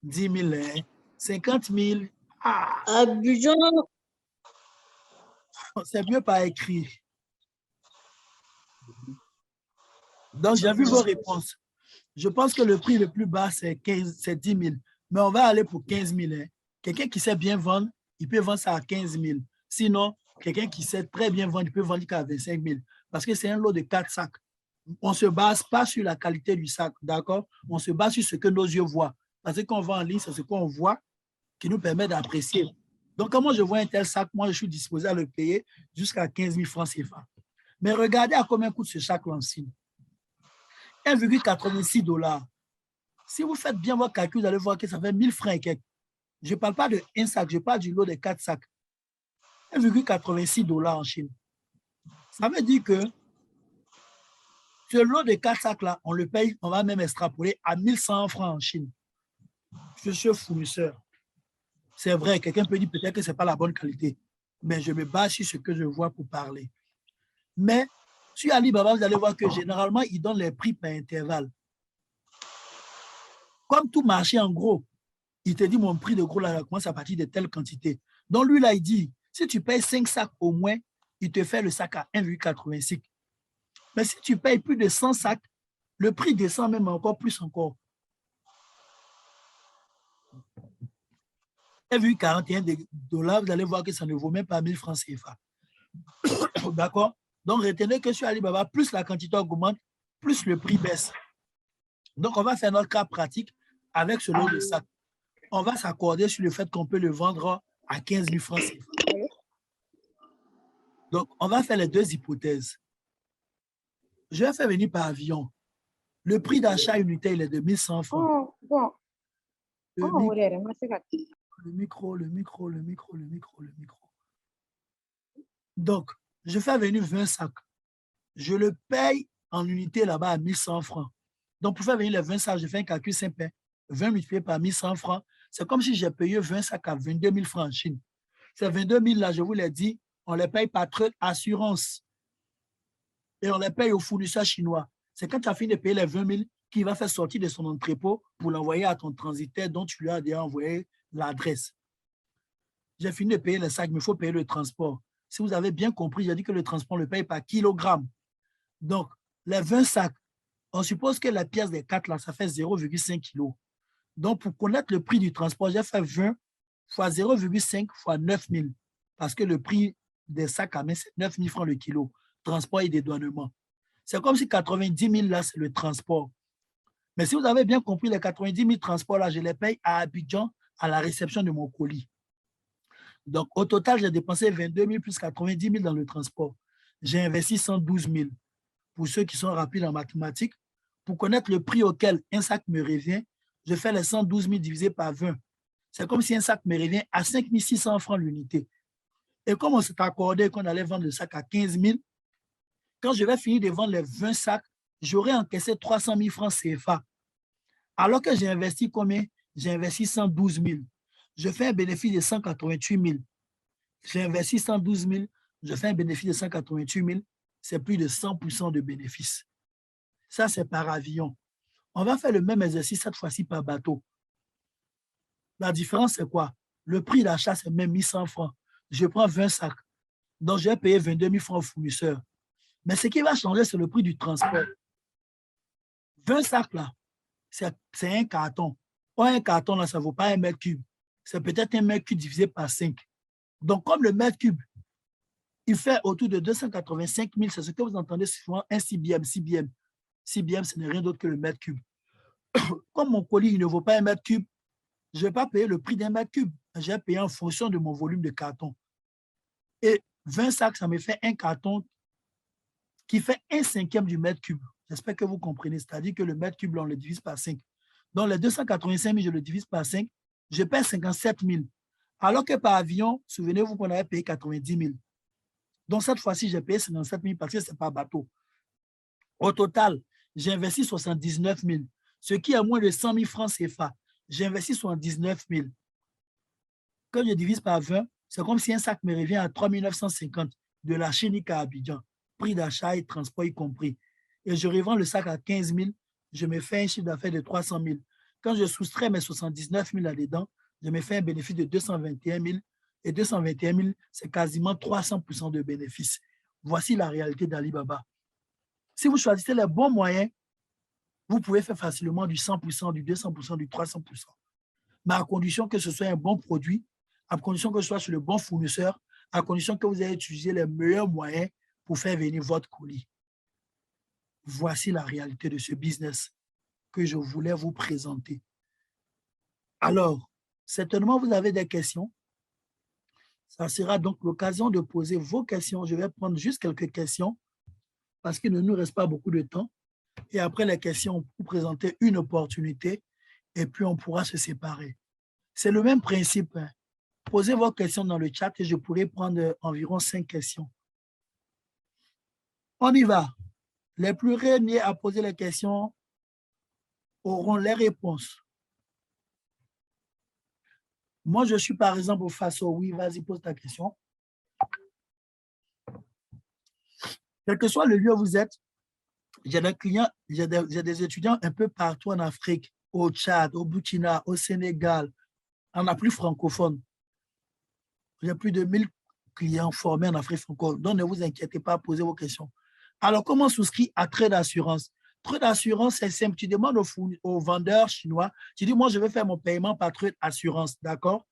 10 000, 50 000. Ah, Abidjan. c'est mieux par écrit. Donc, j'ai vu vos réponses. Je pense que le prix le plus bas, c'est 10 000. Mais on va aller pour 15 000. Hein. Quelqu'un qui sait bien vendre, il peut vendre ça à 15 000. Sinon, quelqu'un qui sait très bien vendre, il peut vendre qu'à 25 000. Parce que c'est un lot de 4 sacs. On ne se base pas sur la qualité du sac, d'accord? On se base sur ce que nos yeux voient. Parce que quand on va en ligne, c'est ce qu'on voit qui nous permet d'apprécier. Donc, quand moi je vois un tel sac, moi je suis disposé à le payer jusqu'à 15 000 francs CFA. Mais regardez à combien coûte ce sac Lancine. 1,86 $. Si vous faites bien votre calcul, vous allez voir que ça fait 1000 francs et quelques. Je ne parle pas de un sac, je parle du lot de 4 sacs. 1,86 $ en Chine. Ça veut dire que ce lot de 4 sacs-là, on le paye, on va même extrapoler à 1100 francs en Chine. Je suis fournisseur. C'est vrai, quelqu'un peut dire peut-être que ce n'est pas la bonne qualité, mais je me base sur ce que je vois pour parler. Mais sur Alibaba, vous allez voir que généralement, ils donnent les prix par intervalle. Comme tout marché en gros, il te dit mon prix de gros là commence à partir de telle quantité. Donc lui là, il dit, si tu payes 5 sacs au moins, il te fait le sac à 1,86. Mais si tu payes plus de 100 sacs, le prix descend même encore plus encore. 1,41 $, vous allez voir que ça ne vaut même pas 1000 francs CFA. D'accord? Donc retenez que sur Alibaba, plus la quantité augmente, plus le prix baisse. Donc on va faire notre cas pratique avec ce lot de sacs. On va s'accorder sur le fait qu'on peut le vendre à 15 000 francs CFA. Donc, on va faire les deux hypothèses. Je vais faire venir par avion. Le prix d'achat unitaire, il est de 1100 francs. Oh, bon. Le micro. Donc, je fais venir 20 sacs. Je le paye en unité là-bas à 1100 francs. Donc, pour faire venir les 20 sacs, je fais un calcul simple. 20 multiplié par 1100 francs, c'est comme si j'ai payé 20 sacs à 22 000 francs en Chine. Ces 22 000 là, je vous l'ai dit, on les paye par truc assurance. Et on les paye aux fournisseurs chinois. C'est quand tu as fini de payer les 20 000 qu'il va faire sortir de son entrepôt pour l'envoyer à ton transitaire dont tu lui as déjà envoyé l'adresse. J'ai fini de payer les sacs, mais il faut payer le transport. Si vous avez bien compris, j'ai dit que le transport le paye par kilogramme. Donc, les 20 sacs, on suppose que la pièce des 4 là, ça fait 0,5 kg. Donc, pour connaître le prix du transport, j'ai fait 20 fois 0,5 fois 9 000. Parce que le prix des sacs à main, c'est 9 000 francs le kilo. Transport et dédouanement. C'est comme si 90 000 là, c'est le transport. Mais si vous avez bien compris, les 90 000 transports là, je les paye à Abidjan à la réception de mon colis. Donc, au total, j'ai dépensé 22 000 plus 90 000 dans le transport. J'ai investi 112 000. Pour ceux qui sont rapides en mathématiques, pour connaître le prix auquel un sac me revient, je fais les 112 000 divisé par 20. C'est comme si un sac me revient à 5 600 francs l'unité. Et comme on s'est accordé qu'on allait vendre le sac à 15 000, quand je vais finir de vendre les 20 sacs, j'aurai encaissé 300 000 francs CFA. Alors que j'ai investi combien? J'ai investi 112 000. Je fais un bénéfice de 188 000. J'ai investi 112 000, je fais un bénéfice de 188 000. C'est plus de 100% de bénéfice. Ça, c'est par avion. On va faire le même exercice cette fois-ci par bateau. La différence, c'est quoi? Le prix d'achat, c'est même 1100 francs. Je prends 20 sacs. Donc, je vais payer 22 000 francs au fournisseur. Mais ce qui va changer, c'est le prix du transport. 20 sacs, là, c'est un carton. Or, un carton, là, ça ne vaut pas un mètre cube. C'est peut-être un mètre cube divisé par 5. Donc, comme le mètre cube, il fait autour de 285 000, c'est ce que vous entendez souvent, un CBM. CBM, ce n'est rien d'autre que le mètre cube. Comme mon colis, il ne vaut pas un mètre cube, je ne vais pas payer le prix d'un mètre cube. Je vais payer en fonction de mon volume de carton. Et 20 sacs, ça me fait un carton qui fait 1/5 du mètre cube. J'espère que vous comprenez. C'est-à-dire que le mètre cube, là, on le divise par 5. Donc, les 285 000, je le divise par 5. Je paie 57 000. Alors que par avion, souvenez-vous qu'on avait payé 90 000. Donc, cette fois-ci, j'ai payé 57 000 parce que ce n'est pas bateau. Au total, j'ai investi 79 000, ce qui est moins de 100 000 francs CFA. J'ai investi 79 000. Quand je divise par 20, c'est comme si un sac me revient à 3 950 de la Chine à Abidjan, prix d'achat et transport y compris. Et je revends le sac à 15 000, je me fais un chiffre d'affaires de 300 000. Quand je soustrais mes 79 000 là-dedans, je me fais un bénéfice de 221 000. Et 221 000, c'est quasiment 300% de bénéfice. Voici la réalité d'Alibaba. Si vous choisissez les bons moyens, vous pouvez faire facilement du 100%, du 200%, du 300%. mais à condition que ce soit un bon produit, à condition que ce soit sur le bon fournisseur, à condition que vous ayez utilisé les meilleurs moyens pour faire venir votre colis. Voici la réalité de ce business que je voulais vous présenter. Alors, certainement, vous avez des questions. Ça sera donc l'occasion de poser vos questions. Je vais prendre juste quelques questions parce qu'il ne nous reste pas beaucoup de temps. Et après les questions, on vous présenter une opportunité et puis on pourra se séparer. C'est le même principe. Hein. Posez vos questions dans le chat et je pourrai prendre environ 5 questions. On y va. Les plus premiers à poser les questions auront les réponses. Moi, je suis par exemple face au oui. Vas-y, pose ta question. Quel que soit le lieu où vous êtes, j'ai des clients, j'ai des étudiants un peu partout en Afrique, au Tchad, au Burkina, au Sénégal, en Afrique francophone. J'ai plus de 1000 clients formés en Afrique francophone. Donc, ne vous inquiétez pas, posez vos questions. Alors, comment souscrire à Trade Assurance? Trade Assurance, c'est simple. Tu demandes aux vendeurs chinois, tu dis, moi, je vais faire mon paiement par Trade Assurance, d'accord?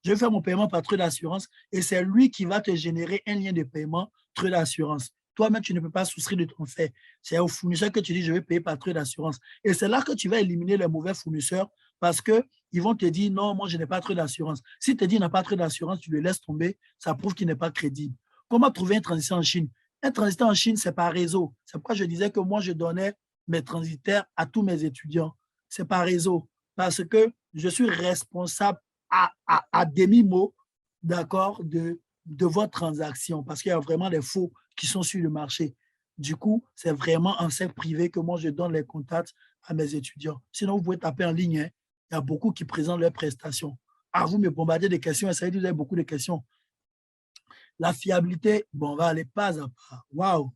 Je vais faire mon paiement par Trade Assurance et c'est lui qui va te générer un lien de paiement Trade Assurance. Toi-même, tu ne peux pas souscrire de ton fait. C'est au fournisseur que tu dis, je vais payer par Trade Assurance. Et c'est là que tu vas éliminer les mauvais fournisseurs parce qu'ils vont te dire, non, moi, je n'ai pas Trade Assurance. Si tu te dis, il n'a pas Trade Assurance, tu le laisses tomber, ça prouve qu'il n'est pas crédible. Comment trouver un transitant en Chine? Un transitant en Chine, c'est par réseau. C'est pourquoi je disais que moi, je donnais mes transitaires à tous mes étudiants. C'est par réseau. Parce que je suis responsable à demi-mot, d'accord, de votre transaction, parce qu'il y a vraiment des faux qui sont sur le marché. Du coup, c'est vraiment en secteur privé que moi, je donne les contacts à mes étudiants. Sinon, vous pouvez taper en ligne. Hein. Il y a beaucoup qui présentent leurs prestations. Ah, vous me bombardez de questions, et ça veut dire que vous avez beaucoup de questions. La fiabilité, bon, on va aller pas à pas. Waouh!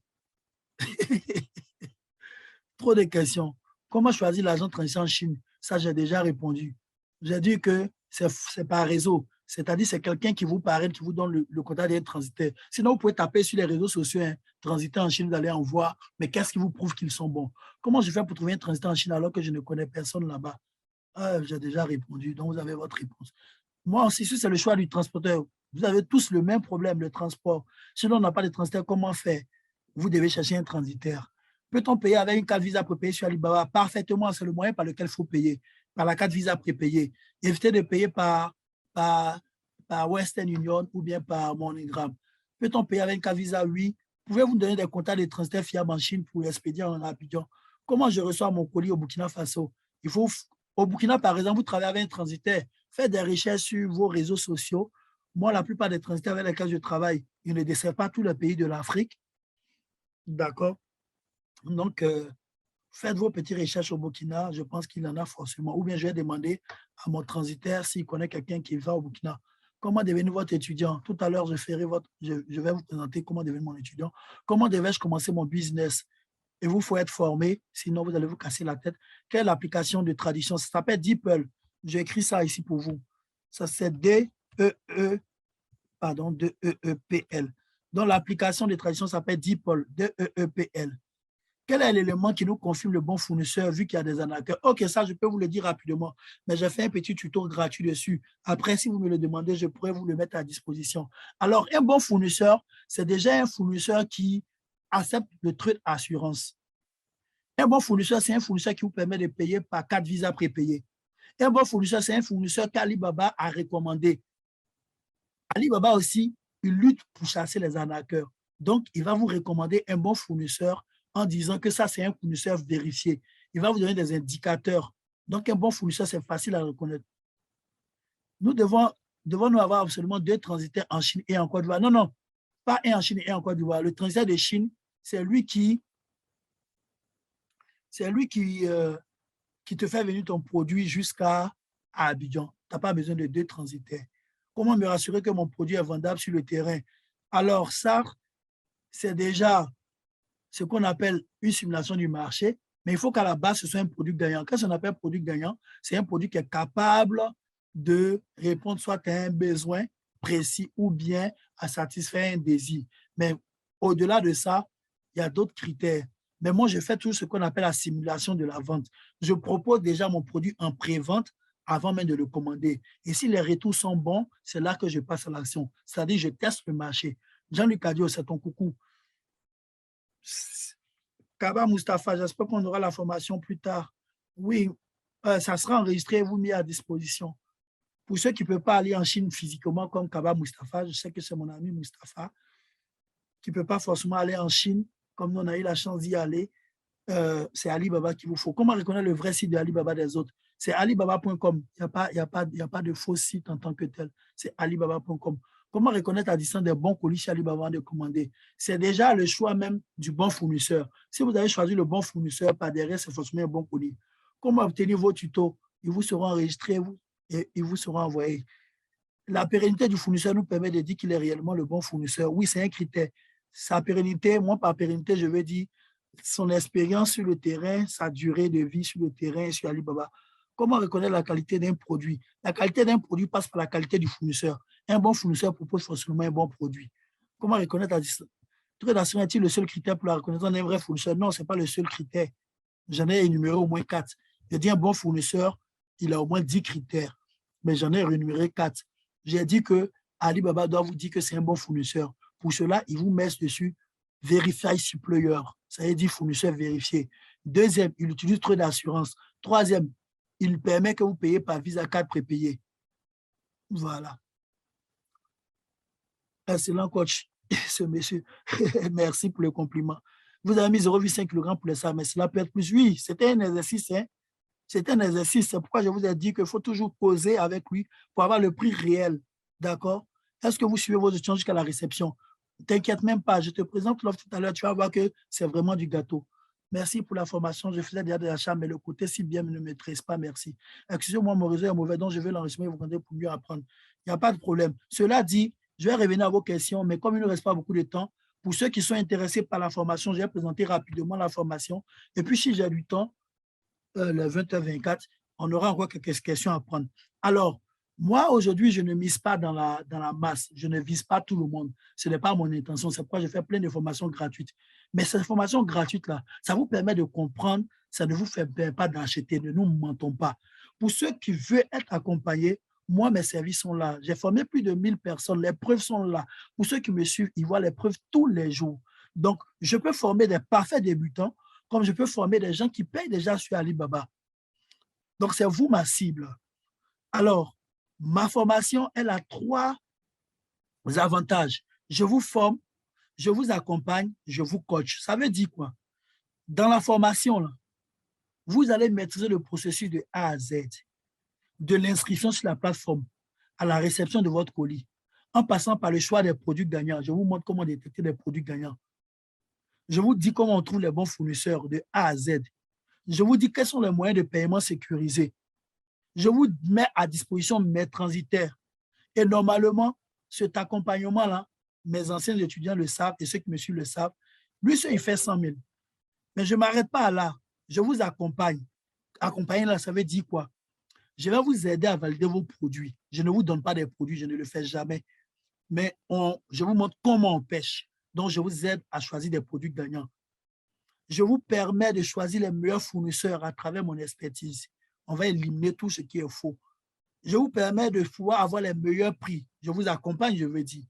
Trop de questions. Comment choisir l'agent de transition en Chine? Ça, j'ai déjà répondu. J'ai dit que c'est par réseau. C'est-à-dire c'est quelqu'un qui vous parraine, qui vous donne le contact d'un transitaire. Sinon, vous pouvez taper sur les réseaux sociaux, hein, transitaire en Chine, vous allez en voir. Mais qu'est-ce qui vous prouve qu'ils sont bons? Comment je fais pour trouver un transitaire en Chine alors que je ne connais personne là-bas? Ah, j'ai déjà répondu. Donc, vous avez votre réponse. Moi aussi, si c'est le choix du transporteur, vous avez tous le même problème, le transport. Sinon, on n'a pas de transitaire, comment faire? Vous devez chercher un transitaire. Peut-on payer avec une carte Visa prépayée sur Alibaba? Parfaitement, c'est le moyen par lequel il faut payer, par la carte Visa prépayée. Évitez de payer par Western Union ou bien par MoneyGram. Peut-on payer avec une carte Visa? Oui. Pouvez-vous me donner des contacts de transitaires fiables en Chine pour expédier en Abidjan? Comment je reçois mon colis au Burkina Faso? Au Burkina, par exemple, vous travaillez avec un transitaire. Faites des recherches sur vos réseaux sociaux. Moi, la plupart des transitaires avec lesquels je travaille, ils ne desservent pas tous les pays de l'Afrique. D'accord? Donc, faites vos petites recherches au Burkina. Je pense qu'il en a forcément. Ou bien, je vais demander à mon transitaire s'il connaît quelqu'un qui va au Burkina. Comment devenir votre étudiant? Tout à l'heure, je vais vous présenter comment devenir mon étudiant. Comment devais-je commencer mon business? Et vous, il faut être formé, sinon vous allez vous casser la tête. Quelle application de traduction? Ça s'appelle DeepL. J'ai écrit ça ici pour vous. Ça, c'est D-E-E-P-L. Donc, l'application de traduction s'appelle DeepL, D-E-E-P-L. Quel est l'élément qui nous confirme le bon fournisseur vu qu'il y a des arnaqueurs? Ok, ça, je peux vous le dire rapidement, mais j'ai fait un petit tuto gratuit dessus. Après, si vous me le demandez, je pourrais vous le mettre à disposition. Alors, un bon fournisseur, c'est déjà un fournisseur qui accepte le Trade Assurance. Un bon fournisseur, c'est un fournisseur qui vous permet de payer par carte Visa prépayée. Un bon fournisseur, c'est un fournisseur qu'Alibaba a recommandé. Alibaba aussi, il lutte pour chasser les arnaqueurs. Donc, il va vous recommander un bon fournisseur en disant que ça, c'est un fournisseur vérifié. Il va vous donner des indicateurs. Donc, un bon fournisseur, c'est facile à reconnaître. Nous devons nous avoir absolument 2 transitaires en Chine et en Côte d'Ivoire. Non, non, pas un en Chine et un en Côte d'Ivoire. Le transitaire de Chine, c'est lui qui te fait venir ton produit jusqu'à Abidjan. Tu n'as pas besoin de 2 transitaires. Comment me rassurer que mon produit est vendable sur le terrain? Alors ça, c'est déjà ce qu'on appelle une simulation du marché, mais il faut qu'à la base, ce soit un produit gagnant. Qu'est-ce qu'on appelle produit gagnant? C'est un produit qui est capable de répondre soit à un besoin précis ou bien à satisfaire un désir. Mais au-delà de ça, il y a d'autres critères. Mais moi, je fais tout ce qu'on appelle la simulation de la vente. Je propose déjà mon produit en pré-vente avant même de le commander. Et si les retours sont bons, c'est là que je passe à l'action. C'est-à-dire, je teste le marché. Jean-Luc Adio, c'est ton coucou. Kaba Mustafa, j'espère qu'on aura la formation plus tard. Oui, ça sera enregistré et vous mis à disposition. Pour ceux qui ne peuvent pas aller en Chine physiquement, comme Kaba Mustafa, je sais que c'est mon ami Mustafa, qui ne peut pas forcément aller en Chine, comme nous on a eu la chance d'y aller, c'est Alibaba qu'il vous faut. Comment reconnaître le vrai site de Alibaba des autres? C'est alibaba.com. Il n'y a pas de faux site en tant que tel. C'est alibaba.com. Comment reconnaître à distance des bons colis chez Alibaba de commander? C'est déjà le choix même du bon fournisseur. Si vous avez choisi le bon fournisseur, par derrière, c'est forcément un bon colis. Comment obtenir vos tutos? Ils vous seront enregistrés et ils vous seront envoyés. La pérennité du fournisseur nous permet de dire qu'il est réellement le bon fournisseur. Oui, c'est un critère. Sa pérennité, moi, par pérennité, je veux dire son expérience sur le terrain, sa durée de vie sur le terrain sur Alibaba. Comment reconnaître la qualité d'un produit? La qualité d'un produit passe par la qualité du fournisseur. Un bon fournisseur propose forcément un bon produit. Comment reconnaître la distance? Est-il le seul critère pour la reconnaissance d'un vrai fournisseur? Non, ce n'est pas le seul critère. J'en ai énuméré au moins 4. J'ai dit un bon fournisseur, il a au moins 10 critères, mais j'en ai rémunéré 4. J'ai dit que Alibaba doit vous dire que c'est un bon fournisseur. Pour cela, il vous met dessus Verify Supplier, ça veut dire fournisseur vérifié. Deuxième, il utilise trop d'assurance. Troisième, il permet que vous payiez par Visa Card prépayé. Voilà. Excellent coach, ce monsieur. Merci pour le compliment. Vous avez mis 0,5 kg pour le ça, mais cela peut être plus. Oui, c'était un exercice. Hein? C'est un exercice. C'est pourquoi je vous ai dit qu'il faut toujours causer avec lui pour avoir le prix réel. D'accord? Est-ce que vous suivez vos échanges jusqu'à la réception? T'inquiète même pas. Je te présente l'offre tout à l'heure. Tu vas voir que c'est vraiment du gâteau. Merci pour la formation. Je faisais déjà des achats, mais le côté si bien ne me maîtrise pas. Merci. Excusez-moi, mon réseau est mauvais, donc je vais l'enregistrer vous pour mieux apprendre. Il n'y a pas de problème. Cela dit, je vais revenir à vos questions, mais comme il ne reste pas beaucoup de temps, pour ceux qui sont intéressés par la formation, je vais présenter rapidement la formation. Et puis, si j'ai du temps, le 20h24, on aura encore quelques questions à prendre. Alors, moi, aujourd'hui, je ne mise pas dans la masse. Je ne vise pas tout le monde. Ce n'est pas mon intention. C'est pourquoi je fais plein de formations gratuites. Mais cette formation gratuite-là, ça vous permet de comprendre. Ça ne vous fait pas d'acheter. Ne nous mentons pas. Pour ceux qui veulent être accompagnés, moi, mes services sont là. J'ai formé plus de 1000 personnes. Les preuves sont là. Pour ceux qui me suivent, ils voient les preuves tous les jours. Donc, je peux former des parfaits débutants comme je peux former des gens qui payent déjà sur Alibaba. Donc, c'est vous ma cible. Alors, ma formation, elle a 3 avantages. Je vous forme, je vous accompagne, je vous coach. Ça veut dire quoi? Dans la formation, là, vous allez maîtriser le processus de A à Z, de l'inscription sur la plateforme à la réception de votre colis, en passant par le choix des produits gagnants. Je vous montre comment détecter les produits gagnants. Je vous dis comment on trouve les bons fournisseurs de A à Z. Je vous dis quels sont les moyens de paiement sécurisés. Je vous mets à disposition mes transitaires. Et normalement, cet accompagnement-là, mes anciens étudiants le savent et ceux qui me suivent le savent, lui, il fait 100 000. Mais je ne m'arrête pas là. Je vous accompagne. Accompagner, là, ça veut dire quoi? Je vais vous aider à valider vos produits. Je ne vous donne pas des produits, je ne le fais jamais. Mais je vous montre comment on pêche. Donc, je vous aide à choisir des produits gagnants. Je vous permets de choisir les meilleurs fournisseurs à travers mon expertise. On va éliminer tout ce qui est faux. Je vous permets de pouvoir avoir les meilleurs prix. Je vous accompagne, je veux dire.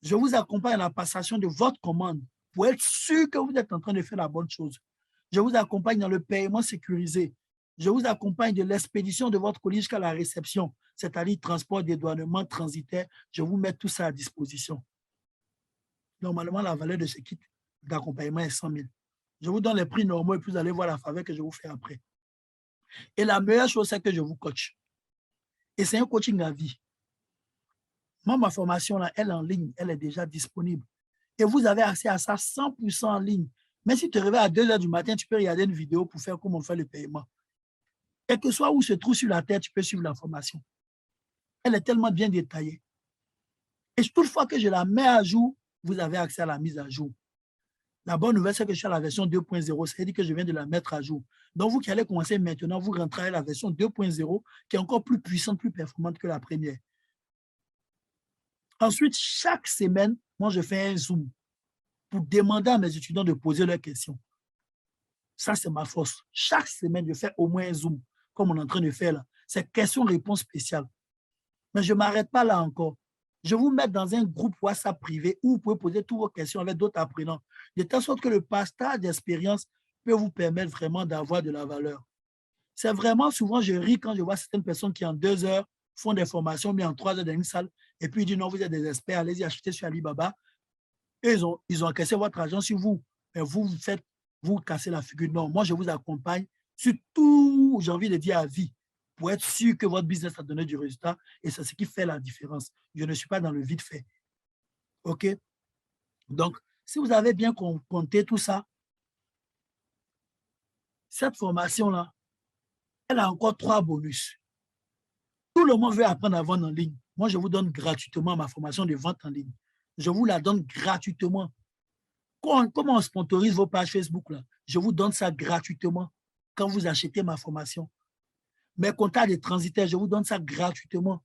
Je vous accompagne à la passation de votre commande pour être sûr que vous êtes en train de faire la bonne chose. Je vous accompagne dans le paiement sécurisé. Je vous accompagne de l'expédition de votre colis jusqu'à la réception, c'est-à-dire transport, dédouanement, transitaire. Je vous mets tout ça à disposition. Normalement, la valeur de ce kit d'accompagnement est 100 000. Je vous donne les prix normaux et puis vous allez voir la faveur que je vous fais après. Et la meilleure chose, c'est que je vous coach. Et c'est un coaching à vie. Moi, ma formation, là, elle est en ligne, elle est déjà disponible. Et vous avez accès à ça 100% en ligne. Mais si tu te réveilles à 2h du matin, tu peux regarder une vidéo pour faire comment on fait le paiement. Quel que soit où se trouve sur la terre, tu peux suivre la formation. Elle est tellement bien détaillée. Et toutefois que je la mets à jour, vous avez accès à la mise à jour. La bonne nouvelle, c'est que je suis à la version 2.0, c'est-à-dire que je viens de la mettre à jour. Donc, vous qui allez commencer maintenant, vous rentrez à la version 2.0 qui est encore plus puissante, plus performante que la première. Ensuite, chaque semaine, moi, je fais un Zoom pour demander à mes étudiants de poser leurs questions. Ça, c'est ma force. Chaque semaine, je fais au moins un Zoom, comme on est en train de faire là. c'est questions-réponses spéciales. Mais je ne m'arrête pas là encore. Je vous mets dans un groupe WhatsApp privé où vous pouvez poser toutes vos questions avec d'autres apprenants, de telle sorte que le partage d'expérience peut vous permettre vraiment d'avoir de la valeur. C'est vraiment souvent, je ris quand je vois certaines personnes qui en 2 heures font des formations, mais en 3 heures dans une salle, et puis ils disent non, vous êtes des experts, allez-y acheter sur Alibaba. Et ils ont encaissé votre argent sur vous. Mais vous cassez la figure. Non, moi, je vous accompagne sur tout, j'ai envie de dire à vie, pour être sûr que votre business a donné du résultat. Et c'est ce qui fait la différence. Je ne suis pas dans le vide fait. OK? Donc, si vous avez bien compté tout ça, cette formation-là, elle a encore 3 bonus. Tout le monde veut apprendre à vendre en ligne. Moi, je vous donne gratuitement ma formation de vente en ligne. Je vous la donne gratuitement. Comment on sponsorise vos pages Facebook là? Je vous donne ça gratuitement quand vous achetez ma formation. Mes contacts de transitaires, je vous donne ça gratuitement.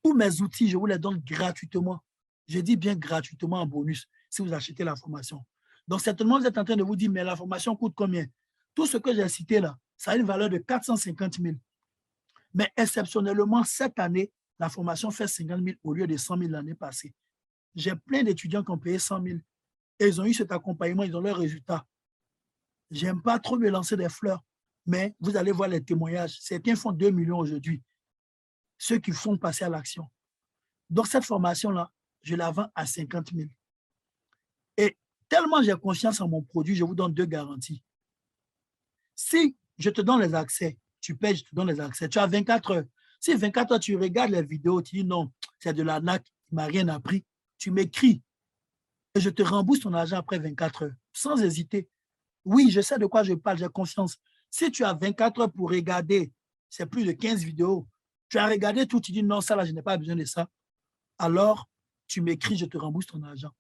Tous mes outils, je vous les donne gratuitement. Je dis bien gratuitement en bonus si vous achetez la formation. Donc, certainement, vous êtes en train de vous dire, mais la formation coûte combien? Tout ce que j'ai cité là, ça a une valeur de 450 000. Mais exceptionnellement, cette année, la formation fait 50 000 au lieu de 100 000 l'année passée. J'ai plein d'étudiants qui ont payé 100 000. Et ils ont eu cet accompagnement, ils ont leurs résultats. J'aime pas trop me lancer des fleurs, mais vous allez voir les témoignages. Certains font 2 millions aujourd'hui, ceux qui font passer à l'action. Donc, cette formation-là, je la vends à 50 000. Et tellement j'ai confiance en mon produit, je vous donne 2 garanties. Si je te donne les accès, tu payes, je te donne les accès, tu as 24 heures. Si 24 heures, tu regardes les vidéos, tu dis non, c'est de l'arnaque, il ne m'a rien appris, tu m'écris et je te rembourse ton argent après 24 heures, sans hésiter. Oui, je sais de quoi je parle, j'ai confiance. Si tu as 24 heures pour regarder, c'est plus de 15 vidéos, tu as regardé tout, tu dis non, ça là, je n'ai pas besoin de ça, alors tu m'écris, je te rembourse ton argent.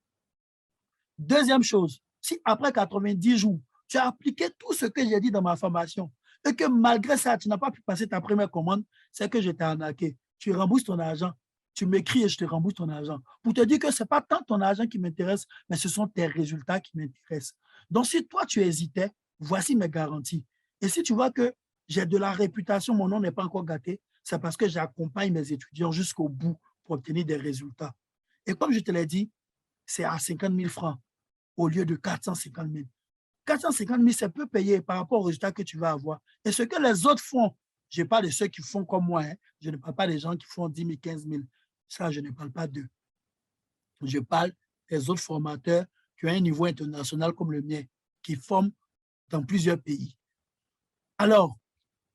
Deuxième chose, si après 90 jours, tu as appliqué tout ce que j'ai dit dans ma formation et que malgré ça, tu n'as pas pu passer ta première commande, c'est que je t'ai arnaqué. Tu rembourses ton argent. Tu m'écris et je te rembourse ton argent. Pour te dire que ce n'est pas tant ton argent qui m'intéresse, mais ce sont tes résultats qui m'intéressent. Donc, si toi, tu hésitais, voici mes garanties. Et si tu vois que j'ai de la réputation, mon nom n'est pas encore gâté, c'est parce que j'accompagne mes étudiants jusqu'au bout pour obtenir des résultats. Et comme je te l'ai dit, c'est à 50 000 francs au lieu de 450 000. 450 000, c'est peu payé par rapport au résultat que tu vas avoir. Et ce que les autres font, je parle de ceux qui font comme moi, hein. Je ne parle pas des gens qui font 10 000, 15 000. Ça, je ne parle pas d'eux. Je parle des autres formateurs qui ont un niveau international comme le mien, qui forment dans plusieurs pays. Alors,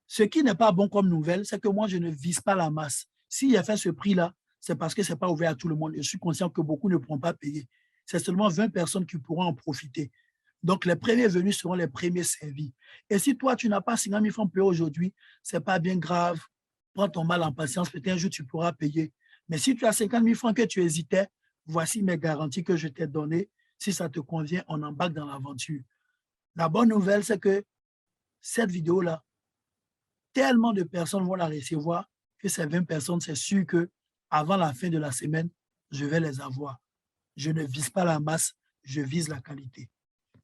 ce qui n'est pas bon comme nouvelle, c'est que moi, je ne vise pas la masse. S'il a fait ce prix-là, c'est parce que ce n'est pas ouvert à tout le monde. Je suis conscient que beaucoup ne pourront pas payer. C'est seulement 20 personnes qui pourront en profiter. Donc, les premiers venus seront les premiers servis. Et si toi, tu n'as pas 50 000 francs payés aujourd'hui, ce n'est pas bien grave. Prends ton mal en patience. Peut-être un jour, tu pourras payer. Mais si tu as 50 000 francs que tu hésitais, voici mes garanties que je t'ai données. Si ça te convient, on embarque dans l'aventure. La bonne nouvelle, c'est que cette vidéo-là, tellement de personnes vont la recevoir que ces 20 personnes, c'est sûr que avant la fin de la semaine, je vais les avoir. Je ne vise pas la masse, je vise la qualité.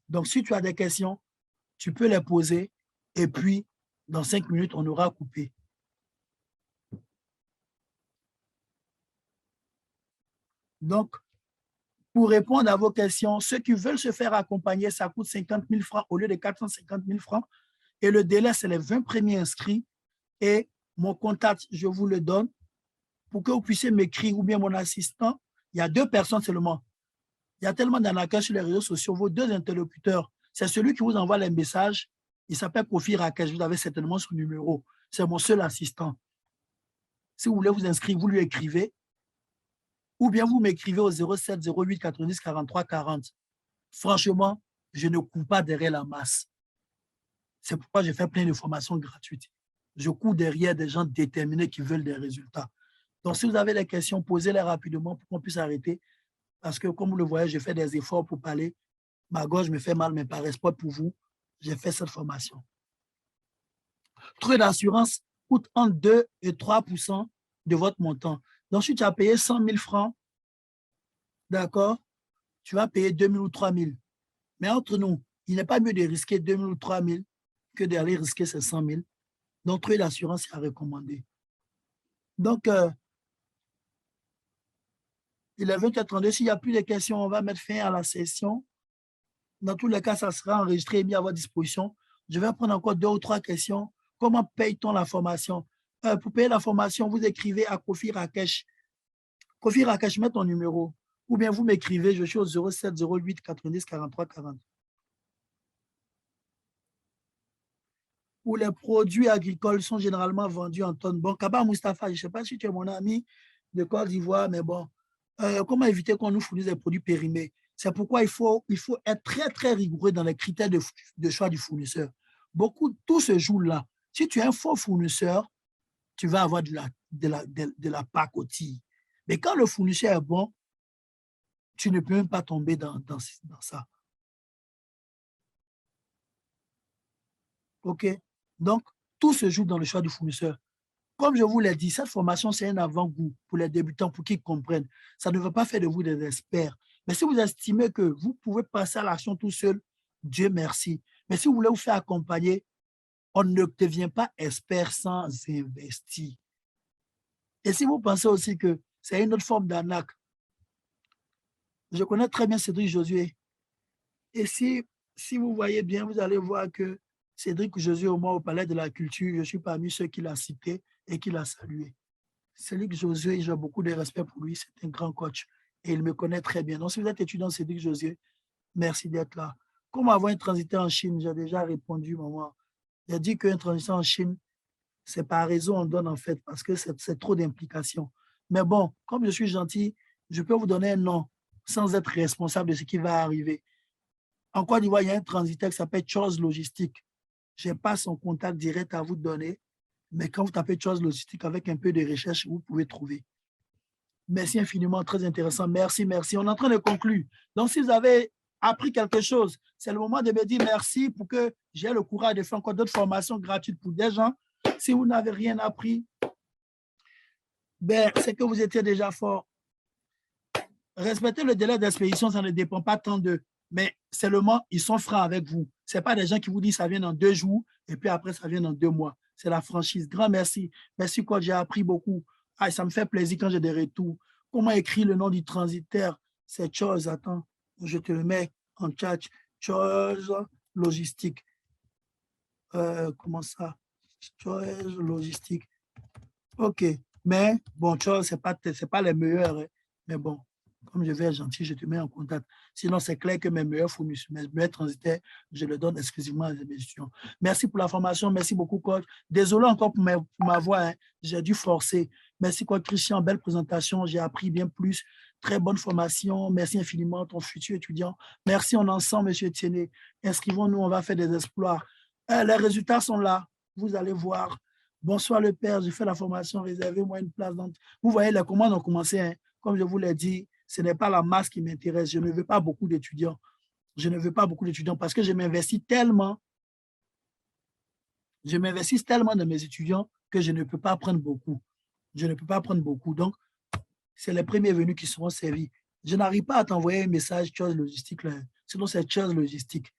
Donc, si tu as des questions, tu peux les poser et puis, dans 5 minutes, on aura coupé. Donc, pour répondre à vos questions, ceux qui veulent se faire accompagner, ça coûte 50 000 francs au lieu de 450 000 francs. Et le délai, c'est les 20 premiers inscrits. Et mon contact, je vous le donne pour que vous puissiez m'écrire ou bien mon assistant. Il y a 2 personnes seulement. Il y a tellement d'arnaqueurs sur les réseaux sociaux. Vos 2 interlocuteurs, c'est celui qui vous envoie les messages. Il s'appelle Kofi Rakesh. Vous avez certainement son numéro. C'est mon seul assistant. Si vous voulez vous inscrire, vous lui écrivez. Ou bien vous m'écrivez au 07 08 90 43 40. Franchement, je ne cours pas derrière la masse. C'est pourquoi je fais plein de formations gratuites. Je cours derrière des gens déterminés qui veulent des résultats. Donc, si vous avez des questions, posez-les rapidement pour qu'on puisse arrêter. Parce que, comme vous le voyez, je fais des efforts pour parler. Ma gorge me fait mal, mais par espoir pour vous, j'ai fait cette formation. Truc d'assurance coûte entre 2 et 3% de votre montant. Donc, si tu as payé 100 000 francs, d'accord, tu vas payer 2 000 ou 3 000. Mais entre nous, il n'est pas mieux de risquer 2 000 ou 3 000 que d'aller risquer ces 100 000. d'octroyer l'assurance est à recommander. Donc, il est 20h32. S'il n'y a plus de questions, on va mettre fin à la session. Dans tous les cas, ça sera enregistré et mis à votre disposition. Je vais prendre encore 2 ou 3 questions. Comment paye-t-on la formation? Pour payer la formation, vous écrivez à Kofi Rakesh. Kofi Rakesh, mets ton numéro. Ou bien vous m'écrivez, je suis au 07 08 90 43 40. Où les produits agricoles sont généralement vendus en tonnes. Bon, Kaba Mustafa, je ne sais pas si tu es mon ami de Côte d'Ivoire, mais bon, comment éviter qu'on nous fournisse des produits périmés? C'est pourquoi il faut être très, très rigoureux dans les critères de choix du fournisseur. Tout se joue là. Si tu es un faux fournisseur, tu vas avoir de la pacotille. Mais quand le fournisseur est bon, tu ne peux même pas tomber dans ça. OK? Donc, tout se joue dans le choix du fournisseur. Comme je vous l'ai dit, cette formation, c'est un avant-goût pour les débutants, pour qu'ils comprennent. Ça ne veut pas faire de vous des experts. Mais si vous estimez que vous pouvez passer à l'action tout seul, Dieu merci. Mais si vous voulez vous faire accompagner, on ne devient pas expert sans investir. Et si vous pensez aussi que c'est une autre forme d'arnaque, je connais très bien Cédric Josué. Et si vous voyez bien, vous allez voir que Cédric Josué, au moins au Palais de la Culture, je suis parmi ceux qui l'a cité et qui l'a salué. Cédric Josué, j'ai beaucoup de respect pour lui, c'est un grand coach et il me connaît très bien. Donc, si vous êtes étudiant Cédric Josué, merci d'être là. Comment avoir un transitaire en Chine? J'ai déjà répondu, maman. J'ai dit qu'un transitaire en Chine, c'est par raison on donne en fait, parce que c'est trop d'implications. Mais bon, comme je suis gentil, je peux vous donner un nom sans être responsable de ce qui va arriver. En Côte d'Ivoire, il y a un transitaire qui s'appelle Chose Logistique. Je n'ai pas son contact direct à vous donner, mais quand vous tapez Chose Logistique avec un peu de recherche, vous pouvez trouver. Merci infiniment, très intéressant. Merci, merci. On est en train de conclure. Donc, si vous avez appris quelque chose, c'est le moment de me dire merci pour que j'ai le courage de faire encore d'autres formations gratuites pour des gens. Si vous n'avez rien appris, ben, c'est que vous étiez déjà fort. Respecter le délai d'expédition, ça ne dépend pas tant d'eux, mais seulement ils sont francs avec vous. Ce n'est pas des gens qui vous disent ça vient dans 2 jours et puis après ça vient dans 2 mois. C'est la franchise. Grand merci. Merci, coach, j'ai appris beaucoup. Ah, ça me fait plaisir quand j'ai des retours. Comment écrire le nom du transitaire? C'est chose, attends, je te le mets en chat. Chose logistique. Comment ça? Chose logistique. OK. Mais bon, chose, ce n'est pas les meilleurs. Hein. Mais bon, comme je vais être gentil, je te mets en contact. Sinon, c'est clair que mes meilleurs fournisseurs, mes meilleurs transitaires, je les donne exclusivement à mes étudiants. Merci pour la formation. Merci beaucoup, coach. Désolé encore pour ma voix. Hein. J'ai dû forcer. Merci, coach Christian. Belle présentation. J'ai appris bien plus. Très bonne formation. Merci infiniment, ton futur étudiant. Merci, on est ensemble, monsieur Tiennet. Inscrivons-nous, on va faire des exploits. Les résultats sont là. Vous allez voir. Bonsoir, le père. J'ai fait la formation. Réservez-moi une place. Vous voyez, les commandes ont commencé. Hein. Comme je vous l'ai dit, ce n'est pas la masse qui m'intéresse. Je ne veux pas beaucoup d'étudiants. Je ne veux pas beaucoup d'étudiants parce que je m'investis tellement dans mes étudiants que je ne peux pas prendre beaucoup. Je ne peux pas prendre beaucoup. Donc, c'est les premiers venus qui seront servis. Je n'arrive pas à t'envoyer un message chose logistique, là. Sinon c'est chose logistique.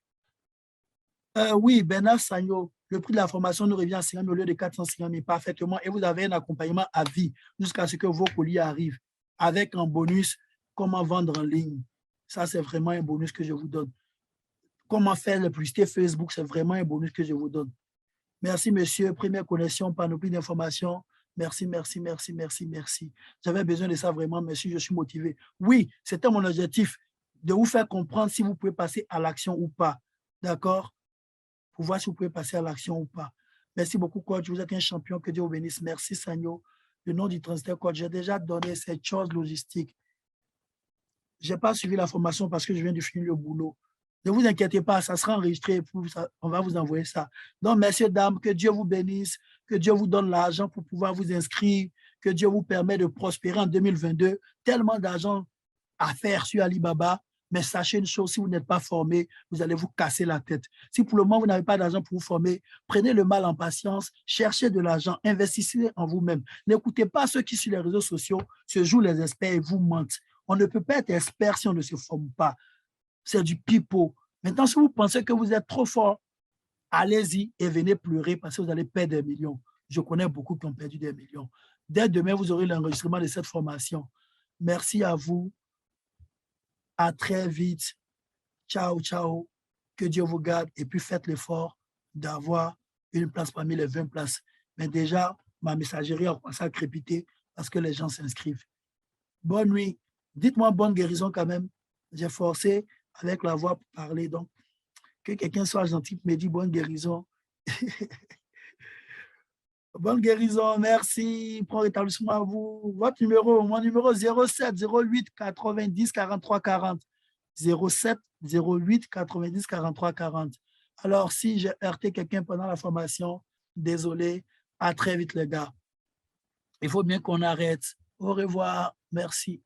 Oui, Bernard Sagno, le prix de la formation nous revient à 50 000 au lieu de 450 000 parfaitement et vous avez un accompagnement à vie jusqu'à ce que vos colis arrivent avec un bonus comment vendre en ligne. Ça, c'est vraiment un bonus que je vous donne. Comment faire la publicité Facebook, c'est vraiment un bonus que je vous donne. Merci, monsieur. Première connexion, panoplie d'informations. Merci, merci, merci, merci, merci. J'avais besoin de ça vraiment. Merci, je suis motivé. Oui, c'était mon objectif de vous faire comprendre si vous pouvez passer à l'action ou pas. D'accord? Pour voir si vous pouvez passer à l'action ou pas. Merci beaucoup, coach. Vous êtes un champion. Que Dieu vous bénisse. Merci, Sagno. Le nom du transitaire, coach. J'ai déjà donné cette chose logistique. Je n'ai pas suivi la formation parce que je viens de finir le boulot. Ne vous inquiétez pas, ça sera enregistré. On va vous envoyer ça. Donc, messieurs, dames, que Dieu vous bénisse, que Dieu vous donne l'argent pour pouvoir vous inscrire, que Dieu vous permet de prospérer en 2022. Tellement d'argent à faire sur Alibaba. Mais sachez une chose, si vous n'êtes pas formé, vous allez vous casser la tête. Si pour le moment, vous n'avez pas d'argent pour vous former, prenez le mal en patience, cherchez de l'argent, investissez en vous-même. N'écoutez pas ceux qui, sur les réseaux sociaux, se jouent les experts et vous mentent. On ne peut pas être expert si on ne se forme pas. C'est du pipeau. Maintenant, si vous pensez que vous êtes trop fort, allez-y et venez pleurer parce que vous allez perdre des millions. Je connais beaucoup qui ont perdu des millions. Dès demain, vous aurez l'enregistrement de cette formation. Merci à vous. À très vite. Ciao, ciao. Que Dieu vous garde et puis faites l'effort d'avoir une place parmi les 20 places. Mais déjà, ma messagerie a commencé à crépiter parce que les gens s'inscrivent. Bonne nuit. Dites-moi bonne guérison quand même. J'ai forcé avec la voix pour parler. Donc, que quelqu'un soit gentil me dit bonne guérison. Bonne guérison, merci. Bon rétablissement à vous. Votre numéro, mon numéro 07 08 90 43 40. 07 08 90 43 40. Alors, si j'ai heurté quelqu'un pendant la formation, désolé. À très vite, les gars. Il faut bien qu'on arrête. Au revoir. Merci.